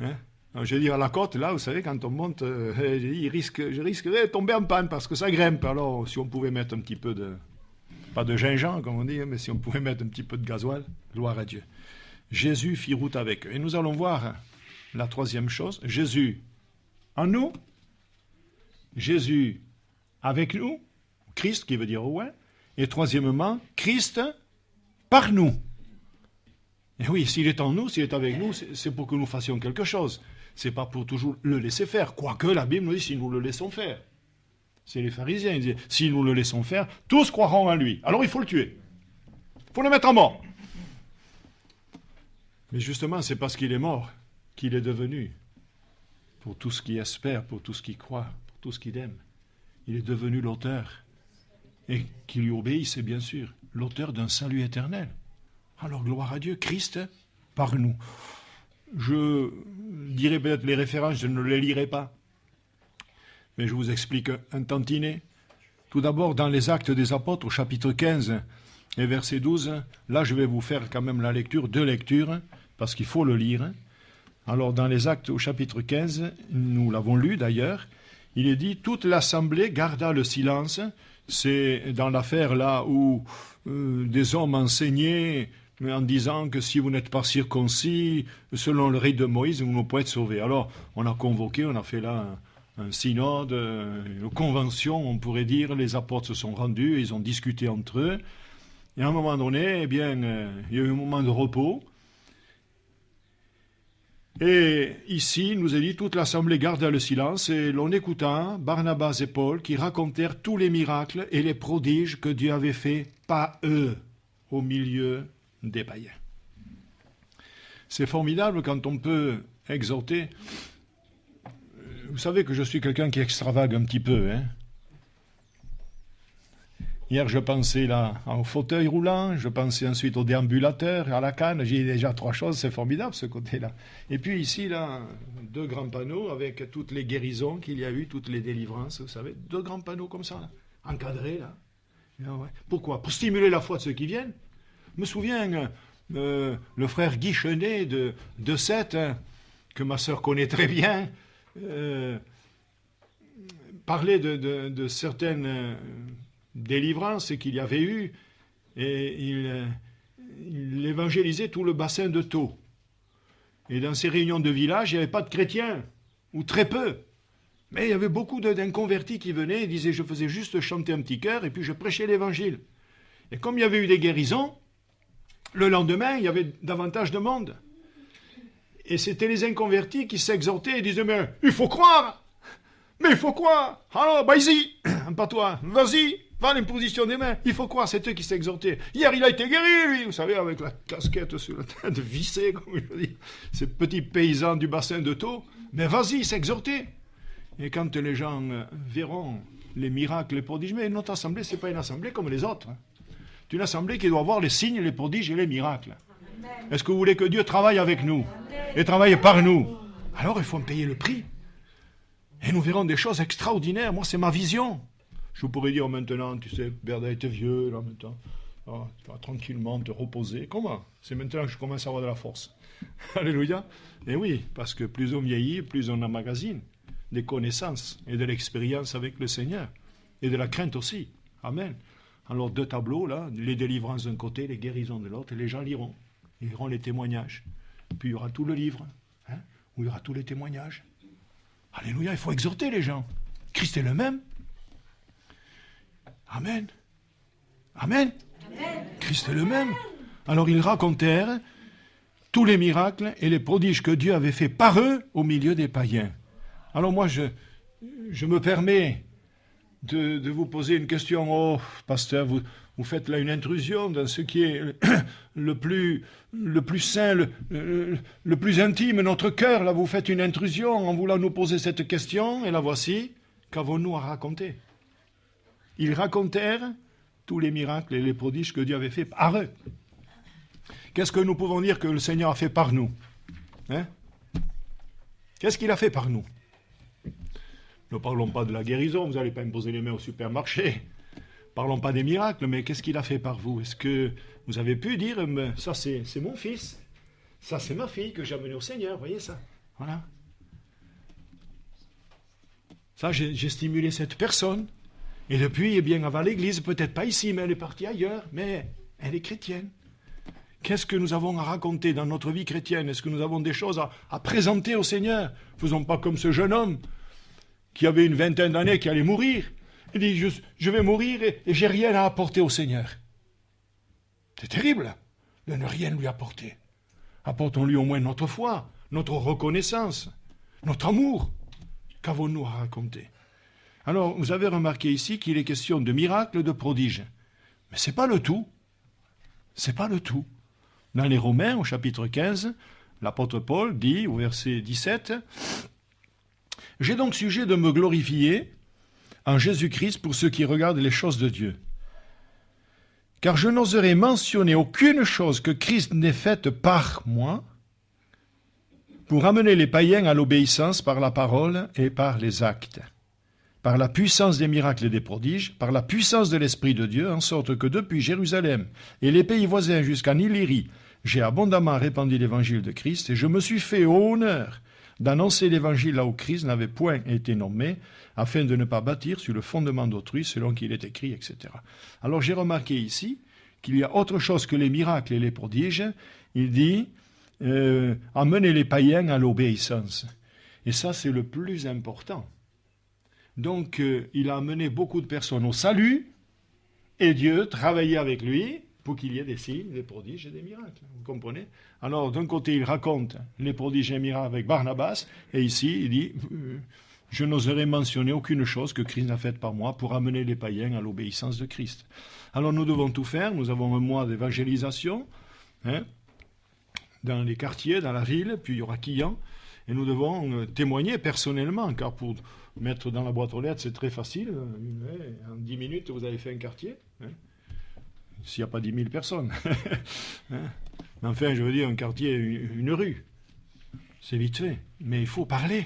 Hein? Alors, je vais dire, à la côte, là, vous savez, quand on monte, je risquerais de tomber en panne parce que ça grimpe. Alors, si on pouvait mettre un petit peu de... Pas de gingembre, comme on dit, mais si on pouvait mettre un petit peu de gasoil, gloire à Dieu. Jésus fit route avec eux. Et nous allons voir la 3e chose. Jésus en nous, Jésus avec nous, Christ qui veut dire ouais, et 3e, Christ par nous. Et oui, s'il est en nous, s'il est avec nous, c'est pour que nous fassions quelque chose. C'est pas pour toujours le laisser faire. Quoique la Bible nous dit si nous le laissons faire. C'est les pharisiens, ils disaient, si nous le laissons faire, tous croiront en lui. Alors il faut le tuer. Il faut le mettre à mort. Mais justement, c'est parce qu'il est mort qu'il est devenu, pour tout ce qui espère, pour tout ce qui croit, pour tout ce qu'il aime, il est devenu l'auteur, et qui lui obéissent, bien sûr, l'auteur d'un salut éternel. Alors gloire à Dieu, Christ par nous. Je dirai peut-être les références, je ne les lirai pas. Mais je vous explique un tantinet. Tout d'abord, dans les Actes des Apôtres, au chapitre 15 et verset 12, là je vais vous faire quand même la lecture, 2 lectures, parce qu'il faut le lire. Alors dans les Actes au chapitre 15, nous l'avons lu d'ailleurs, il est dit « Toute l'assemblée garda le silence ». C'est dans l'affaire là où des hommes enseignaient en disant que si vous n'êtes pas circoncis, selon le rite de Moïse, vous ne pouvez être sauvés. Alors on a convoqué, on a fait là un synode, une convention, on pourrait dire, les apôtres se sont rendus, ils ont discuté entre eux, et à un moment donné, eh bien, il y a eu un moment de repos, et ici, il nous est dit, toute l'assemblée garda le silence, et l'on écouta Barnabas et Paul qui racontèrent tous les miracles et les prodiges que Dieu avait faits par eux, au milieu des païens. C'est formidable quand on peut exhorter. Vous savez que je suis quelqu'un qui extravague un petit peu. Hein. Hier, je pensais là au fauteuil roulant, je pensais ensuite au déambulateur, à la canne. J'ai déjà 3 choses, c'est formidable ce côté-là. Et puis ici, là, 2 grands panneaux avec toutes les guérisons qu'il y a eu, toutes les délivrances, vous savez, 2 grands panneaux comme ça, là, encadrés là. Ouais. Pourquoi? Pour stimuler la foi de ceux qui viennent. Je me souviens, le frère Guy Chenet de Sète, que ma sœur connaît très bien, parlait de certaines délivrances qu'il y avait eu, et il évangélisait tout le bassin de Thau. Et dans ces réunions de village, il n'y avait pas de chrétiens, ou très peu. Mais il y avait beaucoup d'inconvertis qui venaient et disaient, je faisais juste chanter un petit chœur, et puis je prêchais l'évangile. Et comme il y avait eu des guérisons, le lendemain, il y avait davantage de monde. Et c'était les inconvertis qui s'exhortaient et disaient, mais il faut croire! Mais il faut croire! Alors, vas-y! En patois, vas-y! Va l'imposition des mains! Il faut croire, c'est eux qui s'exhortaient. Hier, il a été guéri, lui! Vous savez, avec la casquette sur la tête, vissée, comme je dis, ces petits paysans du bassin de Thau. Mais vas-y, s'exhorter! Et quand les gens verront les miracles, les prodiges, mais notre assemblée, ce n'est pas une assemblée comme les autres. C'est une assemblée qui doit voir les signes, les prodiges et les miracles. Est-ce que vous voulez que Dieu travaille avec nous et travaille par nous? Alors il faut en payer le prix. Et nous verrons des choses extraordinaires. Moi, c'est ma vision. Je vous pourrais dire maintenant, tu sais, Berda était vieux, là, maintenant. Oh, tu vas tranquillement te reposer. Comment? C'est maintenant que je commence à avoir de la force. Alléluia. Et oui, parce que plus on vieillit, plus on emmagasine des connaissances et de l'expérience avec le Seigneur. Et de la crainte aussi. Amen. Alors 2 tableaux, là, les délivrances d'un côté, les guérisons de l'autre, et les gens liront. Ils liront les témoignages. Puis il y aura tout le livre, hein, où il y aura tous les témoignages. Alléluia, il faut exhorter les gens. Christ est le même. Amen. Amen. Amen. Christ est le même. Alors ils racontèrent tous les miracles et les prodiges que Dieu avait fait par eux au milieu des païens. Alors moi, je me permets de vous poser une question. Oh, pasteur, vous Vous faites là une intrusion dans ce qui est le plus saint, le plus intime, notre cœur. Là, vous faites une intrusion en voulant nous poser cette question, et la voici. Qu'avons-nous à raconter? Ils racontèrent tous les miracles et les prodiges que Dieu avait fait par eux. Qu'est-ce que nous pouvons dire que le Seigneur a fait par nous? Qu'est-ce qu'il a fait par nous? Ne parlons pas de la guérison, vous n'allez pas me poser les mains au supermarché. Parlons pas des miracles, mais qu'est-ce qu'il a fait par vous? Est-ce que vous avez pu dire, ça c'est mon fils, ça c'est ma fille que j'ai amenée au Seigneur, voyez ça? Voilà. Ça, j'ai stimulé cette personne. Et depuis, eh bien, elle va à l'église, peut-être pas ici, mais elle est partie ailleurs, mais elle est chrétienne. Qu'est-ce que nous avons à raconter dans notre vie chrétienne? Est-ce que nous avons des choses à présenter au Seigneur? Faisons pas comme ce jeune homme qui avait une vingtaine d'années, qui allait mourir. Il dit, je vais mourir et j'ai rien à apporter au Seigneur. C'est terrible de ne rien lui apporter. Apportons-lui au moins notre foi, notre reconnaissance, notre amour. Qu'avons-nous à raconter? Alors, vous avez remarqué ici qu'il est question de miracles, de prodiges. Mais ce n'est pas le tout. C'est pas le tout. Dans les Romains, au chapitre 15, l'apôtre Paul dit, au verset 17, « J'ai donc sujet de me glorifier en Jésus-Christ pour ceux qui regardent les choses de Dieu. Car je n'oserais mentionner aucune chose que Christ n'ait faite par moi pour amener les païens à l'obéissance par la parole et par les actes, par la puissance des miracles et des prodiges, par la puissance de l'Esprit de Dieu, en sorte que depuis Jérusalem et les pays voisins jusqu'en Illyrie, j'ai abondamment répandu l'évangile de Christ et je me suis fait honneur d'annoncer l'évangile là où Christ n'avait point été nommé, afin de ne pas bâtir sur le fondement d'autrui selon qu'il est écrit, etc. Alors j'ai remarqué ici qu'il y a autre chose que les miracles et les prodiges. Il dit amener les païens à l'obéissance. Et ça, c'est le plus important. Donc, il a amené beaucoup de personnes au salut, et Dieu travaillait avec lui pour qu'il y ait des signes, des prodiges et des miracles. Vous comprenez? Alors, d'un côté, il raconte les prodiges et les miracles avec Barnabas, et ici, il dit, je n'oserais mentionner aucune chose que Christ n'a faite par moi pour amener les païens à l'obéissance de Christ. Alors, nous devons tout faire. Nous avons un mois d'évangélisation, dans les quartiers, dans la ville, puis il y aura Quillan, et nous devons témoigner personnellement, car pour mettre dans la boîte aux lettres, c'est très facile. En 10 minutes, vous avez fait un quartier. S'il n'y a pas 10 000 personnes. Enfin, je veux dire, un quartier, une rue. C'est vite fait. Mais il faut parler.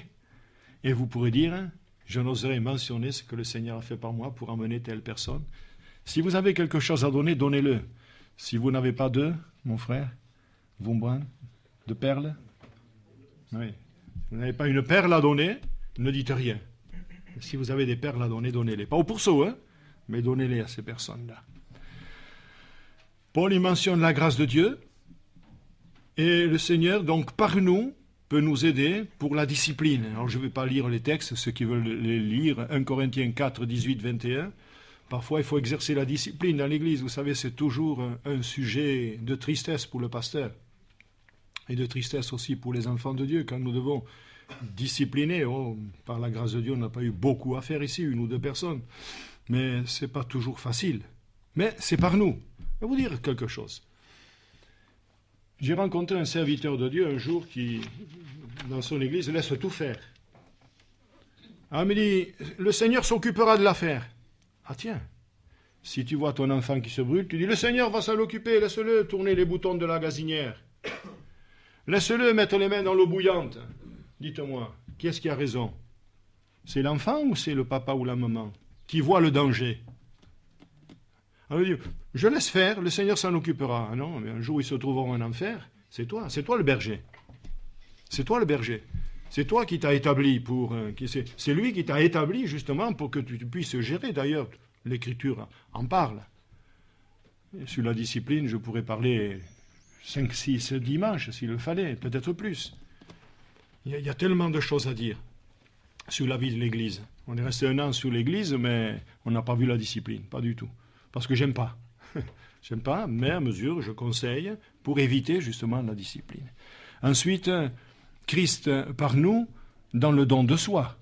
Et vous pourrez dire, je n'oserais mentionner ce que le Seigneur a fait par moi pour emmener telle personne. Si vous avez quelque chose à donner, donnez-le. Si vous n'avez pas d'eux, mon frère, de perles, oui. Si vous n'avez pas une perle à donner, ne dites rien. Si vous avez des perles à donner, donnez-les. Pas au pourceau, mais donnez-les à ces personnes-là. Paul y mentionne la grâce de Dieu, et le Seigneur, donc, par nous, peut nous aider pour la discipline. Alors, je ne vais pas lire les textes, ceux qui veulent les lire, 1 Corinthiens 4, 18, 21. Parfois, il faut exercer la discipline dans l'Église. Vous savez, c'est toujours un sujet de tristesse pour le pasteur. Et de tristesse aussi pour les enfants de Dieu, quand nous devons discipliner. Par la grâce de Dieu, on n'a pas eu beaucoup à faire ici, 1 ou 2 personnes. Mais ce n'est pas toujours facile. Mais c'est par nous. Je vais vous dire quelque chose. J'ai rencontré un serviteur de Dieu un jour qui, dans son église, laisse tout faire. Alors il me dit, le Seigneur s'occupera de l'affaire. Ah tiens, si tu vois ton enfant qui se brûle, tu dis, le Seigneur va s'en occuper, laisse-le tourner les boutons de la gazinière. Laisse-le mettre les mains dans l'eau bouillante. Dites-moi, qui est-ce qui a raison? C'est l'enfant ou c'est le papa ou la maman qui voit le danger? Alors il dit, je laisse faire, le Seigneur s'en occupera. Ah non, mais un jour ils se trouveront en enfer, c'est toi le berger. C'est toi le berger. C'est toi qui t'as établi pour... c'est lui qui t'a établi justement pour que tu puisses gérer. D'ailleurs, l'Écriture en parle. Et sur la discipline, je pourrais parler 5, 6 dimanches s'il le fallait, peut-être plus. Il y a tellement de choses à dire sur la vie de l'Église. On est resté 1 an sur l'Église, mais on n'a pas vu la discipline, pas du tout. Parce que j'aime pas. J'aime pas, mais à mesure, je conseille pour éviter justement la discipline. Ensuite, Christ par nous dans le don de soi.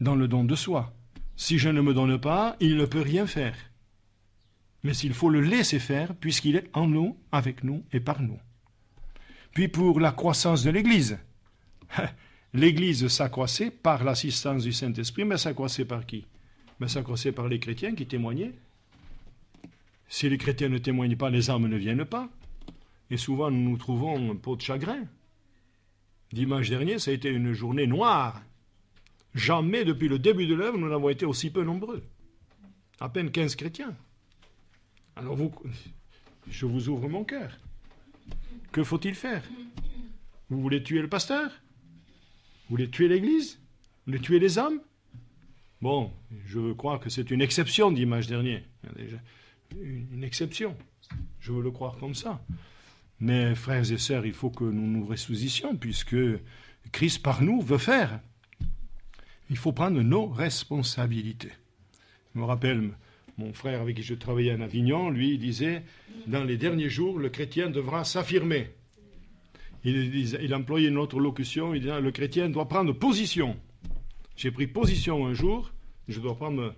Dans le don de soi. Si je ne me donne pas, il ne peut rien faire. Mais il faut le laisser faire, puisqu'il est en nous, avec nous et par nous. Puis pour la croissance de l'Église. L'Église s'accroissait par l'assistance du Saint-Esprit, mais s'accroissait par qui? Mais s'accroissait par les chrétiens qui témoignaient. Si les chrétiens ne témoignent pas, les âmes ne viennent pas. Et souvent, nous nous trouvons peau de chagrin. Dimanche dernier, ça a été une journée noire. Jamais, depuis le début de l'œuvre, nous n'avons été aussi peu nombreux. À peine 15 chrétiens. Alors je vous ouvre mon cœur. Que faut-il faire? Vous voulez tuer le pasteur? Vous voulez tuer l'Église? Vous voulez tuer les âmes? Bon, je veux croire que c'est une exception dimanche dernier. Déjà une exception. Je veux le croire comme ça. Mais frères et sœurs, il faut que nous nous ressoucissions, puisque Christ par nous veut faire. Il faut prendre nos responsabilités. Je me rappelle, mon frère avec qui je travaillais en Avignon, lui, il disait, dans les derniers jours, le chrétien devra s'affirmer. Il employait une autre locution, il disait, le chrétien doit prendre position. J'ai pris position un jour, je ne dois pas me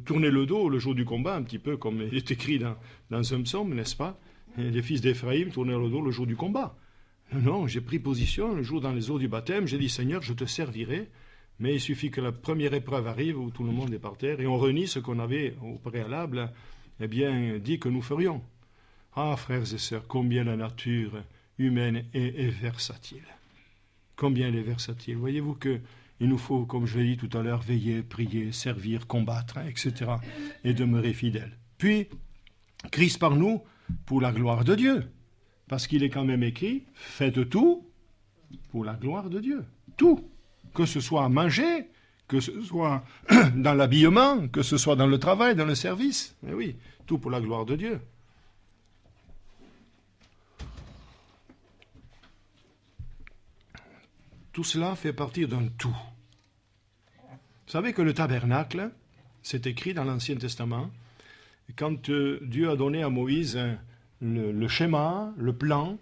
tourner le dos le jour du combat, un petit peu comme il est écrit dans un psaume, n'est-ce pas? Et les fils d'Éphraïm tournaient le dos le jour du combat. Non, j'ai pris position le jour dans les eaux du baptême, j'ai dit, Seigneur, je te servirai, mais il suffit que la première épreuve arrive où tout le monde est par terre, et on renie ce qu'on avait au préalable, eh bien, dit que nous ferions. Ah, frères et sœurs, combien la nature humaine est versatile. Combien elle est versatile. Voyez-vous qu'il nous faut, comme je l'ai dit tout à l'heure, veiller, prier, servir, combattre, etc. et demeurer fidèles. Puis, Christ par nous, pour la gloire de Dieu. Parce qu'il est quand même écrit, faites tout pour la gloire de Dieu. Tout. Que ce soit à manger, que ce soit dans l'habillement, que ce soit dans le travail, dans le service. Mais oui, tout pour la gloire de Dieu. Tout cela fait partie d'un tout. Vous savez que le tabernacle, c'est écrit dans l'Ancien Testament, quand Dieu a donné à Moïse le schéma, le plan,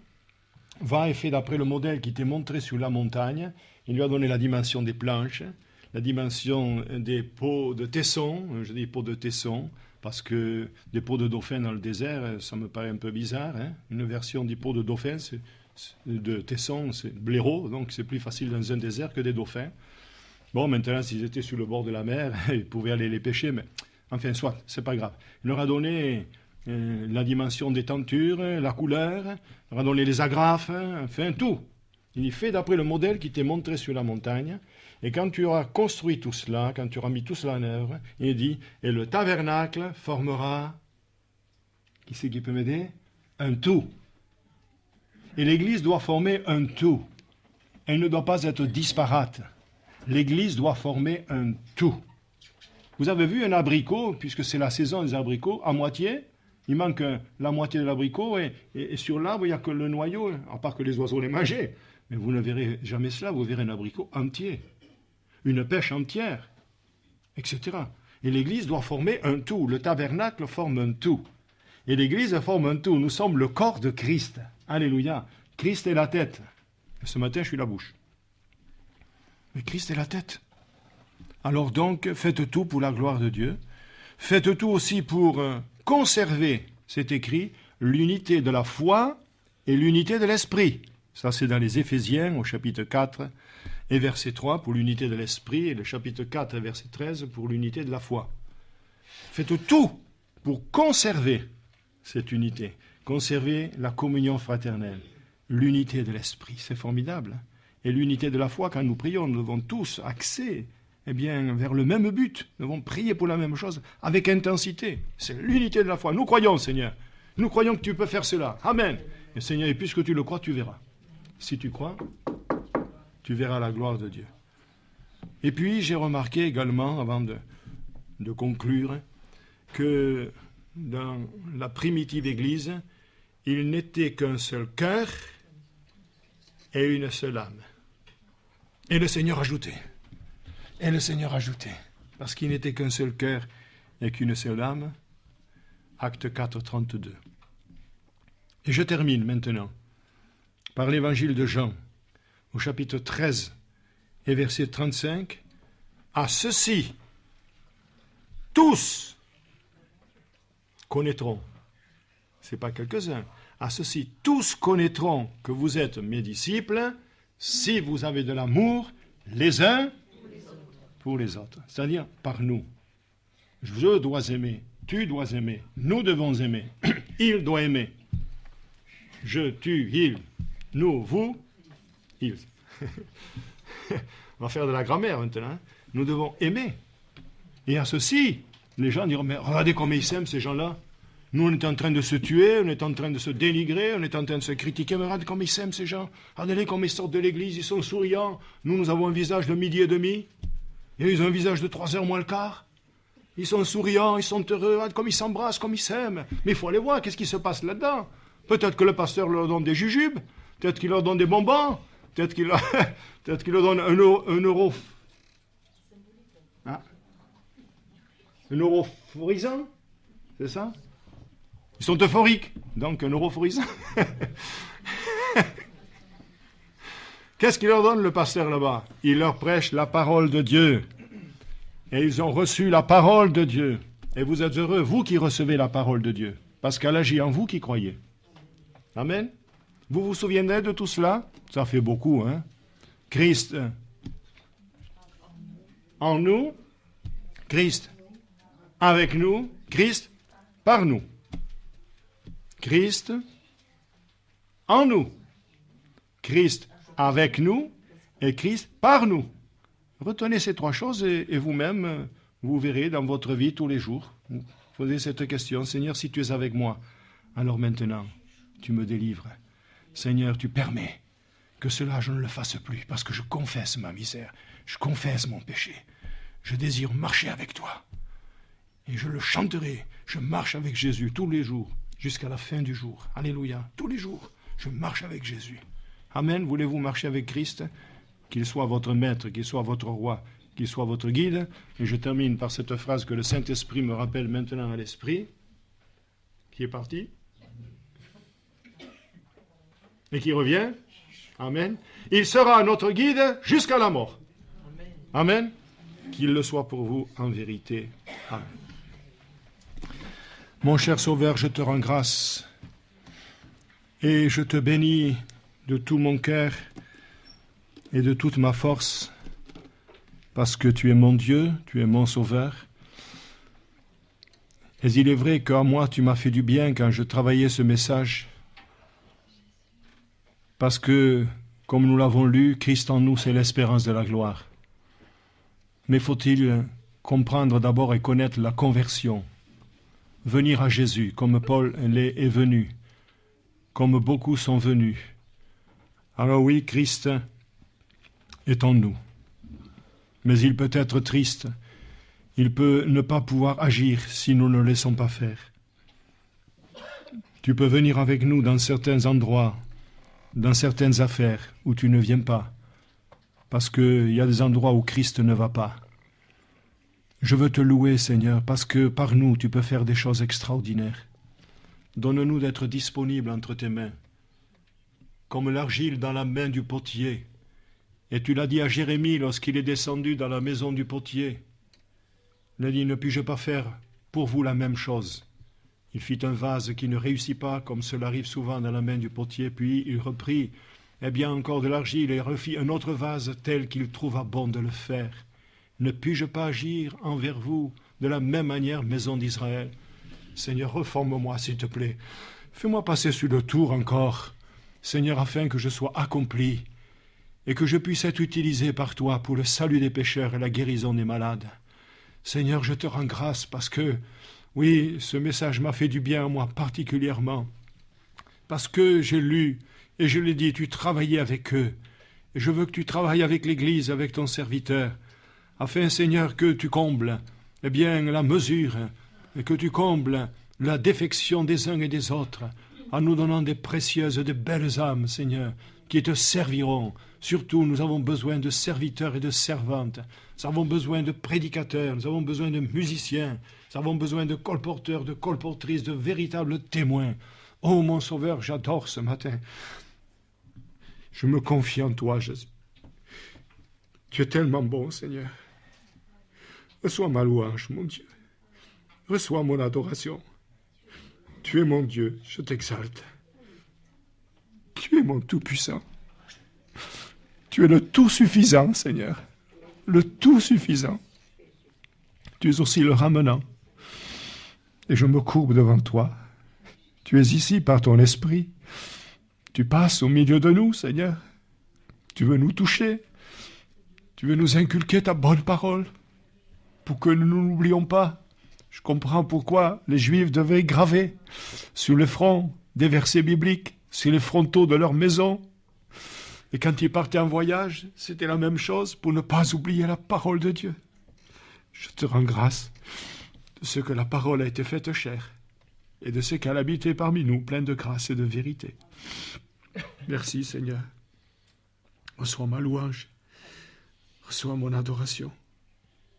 va et fait d'après le modèle qui était montré sur la montagne, il lui a donné la dimension des planches, la dimension des pots de tesson, je dis pots de tesson, parce que des pots de dauphin dans le désert, ça me paraît un peu bizarre, hein. Une version des pots de dauphin, de tesson, c'est blaireau, donc c'est plus facile dans un désert que des dauphins. Bon, maintenant, s'ils étaient sur le bord de la mer, ils pouvaient aller les pêcher, mais enfin, soit, c'est pas grave. Il leur a donné la dimension des tentures, la couleur, il leur a donné les agrafes, enfin, tout. Il y fait d'après le modèle qui t'est montré sur la montagne, et quand tu auras construit tout cela, quand tu auras mis tout cela en œuvre, il dit, et le tabernacle formera, qui c'est qui peut m'aider? Un tout. Et l'Église doit former un tout. Elle ne doit pas être disparate. L'Église doit former un tout. Vous avez vu un abricot, puisque c'est la saison des abricots, à moitié, il manque la moitié de l'abricot, et sur l'arbre, il n'y a que le noyau, à part que les oiseaux les mangeaient. Mais vous ne verrez jamais cela, vous verrez un abricot entier, une pêche entière, etc. Et l'Église doit former un tout. Le tabernacle forme un tout. Et l'Église forme un tout. Nous sommes le corps de Christ. Alléluia. Christ est la tête. Et ce matin, je suis la bouche. Mais Christ est la tête. Alors donc, faites tout pour la gloire de Dieu. Faites tout aussi pour conserver, c'est écrit, l'unité de la foi et l'unité de l'esprit. Ça, c'est dans les Éphésiens, au chapitre 4 et verset 3, pour l'unité de l'esprit, et le chapitre 4 et verset 13, pour l'unité de la foi. Faites tout pour conserver cette unité, conserver la communion fraternelle, l'unité de l'esprit. C'est formidable. Et l'unité de la foi, quand nous prions, nous devons tous axer vers le même but. Nous devons prier pour la même chose avec intensité. C'est l'unité de la foi. Nous croyons, Seigneur. Nous croyons que tu peux faire cela. Amen. Et Seigneur, et puisque tu le crois, tu verras. Si tu crois, tu verras la gloire de Dieu. Et puis, j'ai remarqué également, avant de conclure, que dans la primitive Église, il n'était qu'un seul cœur et une seule âme. Et le Seigneur ajoutait. Parce qu'il n'était qu'un seul cœur et qu'une seule âme. Acte 4, 32. Et je termine maintenant par l'évangile de Jean, au chapitre 13 et verset 35. À ceci tous connaîtront, ce n'est pas quelques-uns, à ceci, tous connaîtront que vous êtes mes disciples si vous avez de l'amour les uns pour les autres, c'est-à-dire par nous. Je dois aimer, tu dois aimer, nous devons aimer, il doit aimer. Je, tu, il, nous, vous, ils. On va faire de la grammaire maintenant. Nous devons aimer. Et à ceci, les gens diront, mais regardez comme ils s'aiment ces gens-là. Nous, on est en train de se tuer, on est en train de se dénigrer, on est en train de se critiquer. Mais regardez comme ils s'aiment ces gens. Regardez comme ils sortent de l'église, ils sont souriants. Nous avons un visage de 12h30. Et ils ont un visage de 3h moins le quart. Ils sont souriants, ils sont heureux, regardez comme ils s'embrassent, comme ils s'aiment. Mais il faut aller voir, qu'est-ce qui se passe là-dedans? Peut-être que le pasteur leur donne des jujubes, peut-être qu'il leur donne des bonbons, peut-être qu'il leur donne un euro. Ah. Un euphorisant, c'est ça? Ils sont euphoriques, donc un euphorisant. Qu'est-ce qu'il leur donne, le pasteur, là-bas? Il leur prêche la parole de Dieu. Et ils ont reçu la parole de Dieu. Et vous êtes heureux, vous qui recevez la parole de Dieu, parce qu'elle agit en vous qui croyez. Amen. Vous vous souviendrez de tout cela? Ça fait beaucoup, hein? Christ en nous, Christ avec nous, Christ par nous. Christ en nous, Christ avec nous et Christ par nous. Retenez ces trois choses et vous-même, vous verrez dans votre vie tous les jours. Vous posez cette question, Seigneur, si tu es avec moi, alors maintenant, tu me délivres. Seigneur, tu permets que cela, je ne le fasse plus, parce que je confesse ma misère, je confesse mon péché. Je désire marcher avec toi. Et je le chanterai. Je marche avec Jésus tous les jours, jusqu'à la fin du jour. Alléluia. Tous les jours, je marche avec Jésus. Amen. Voulez-vous marcher avec Christ? Qu'il soit votre maître, qu'il soit votre roi, qu'il soit votre guide. Et je termine par cette phrase que le Saint-Esprit me rappelle maintenant à l'esprit. Qui est parti? Et qui revient. Amen. Il sera notre guide jusqu'à la mort. Amen. Qu'il le soit pour vous en vérité. Amen. Mon cher Sauveur, je te rends grâce et je te bénis de tout mon cœur et de toute ma force parce que tu es mon Dieu, tu es mon Sauveur. Et il est vrai qu'à moi tu m'as fait du bien quand je travaillais ce message parce que, comme nous l'avons lu, Christ en nous, c'est l'espérance de la gloire. Mais faut-il comprendre d'abord et connaître la conversion, venir à Jésus, comme Paul est venu, comme beaucoup sont venus. Alors oui, Christ est en nous, mais il peut être triste, il peut ne pas pouvoir agir si nous ne le laissons pas faire. Tu peux venir avec nous dans certains endroits, dans certaines affaires où tu ne viens pas, parce qu'il y a des endroits où Christ ne va pas. Je veux te louer, Seigneur, parce que par nous, tu peux faire des choses extraordinaires. Donne-nous d'être disponibles entre tes mains, comme l'argile dans la main du potier. Et tu l'as dit à Jérémie lorsqu'il est descendu dans la maison du potier. Il a dit, ne puis-je pas faire pour vous la même chose? Il fit un vase qui ne réussit pas, comme cela arrive souvent dans la main du potier, puis il reprit, encore de l'argile et refit un autre vase tel qu'il trouva bon de le faire. Ne puis-je pas agir envers vous de la même manière, maison d'Israël? Seigneur, reforme-moi, s'il te plaît. Fais-moi passer sur le tour encore, Seigneur, afin que je sois accompli et que je puisse être utilisé par toi pour le salut des pécheurs et la guérison des malades. Seigneur, je te rends grâce parce que, oui, ce message m'a fait du bien à moi particulièrement, parce que j'ai lu et je l'ai dit, tu travaillais avec eux. Et je veux que tu travailles avec l'Église, avec ton serviteur, afin, Seigneur, que tu combles la mesure et que tu combles la défection des uns et des autres, en nous donnant des précieuses, de belles âmes, Seigneur, qui te serviront. Surtout, nous avons besoin de serviteurs et de servantes. Nous avons besoin de prédicateurs, nous avons besoin de musiciens, nous avons besoin de colporteurs, de colportrices, de véritables témoins. Oh, mon Sauveur, j'adore ce matin. Je me confie en toi, Jésus. Tu es tellement bon, Seigneur. Reçois ma louange, mon Dieu. reçois mon adoration. Tu es mon Dieu, je t'exalte. Tu es mon Tout-Puissant. Tu es le Tout-Suffisant, Seigneur. Le Tout-Suffisant. Tu es aussi le Ramenant. Et je me courbe devant toi. Tu es ici par ton esprit. Tu passes au milieu de nous, Seigneur. Tu veux nous toucher. Tu veux nous inculquer ta bonne parole pour que nous ne l'oublions pas. Je comprends pourquoi les Juifs devaient graver sur le front des versets bibliques, sur les frontaux de leur maison. Et quand ils partaient en voyage, c'était la même chose pour ne pas oublier la parole de Dieu. Je te rends grâce de ce que la parole a été faite chair et de ce qu'elle habitait parmi nous, pleine de grâce et de vérité. Merci, Seigneur. Reçois ma louange. Reçois mon adoration.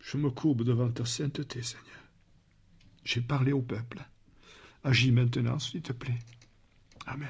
Je me courbe devant ta sainteté, Seigneur. J'ai parlé au peuple. Agis maintenant, s'il te plaît. Amen.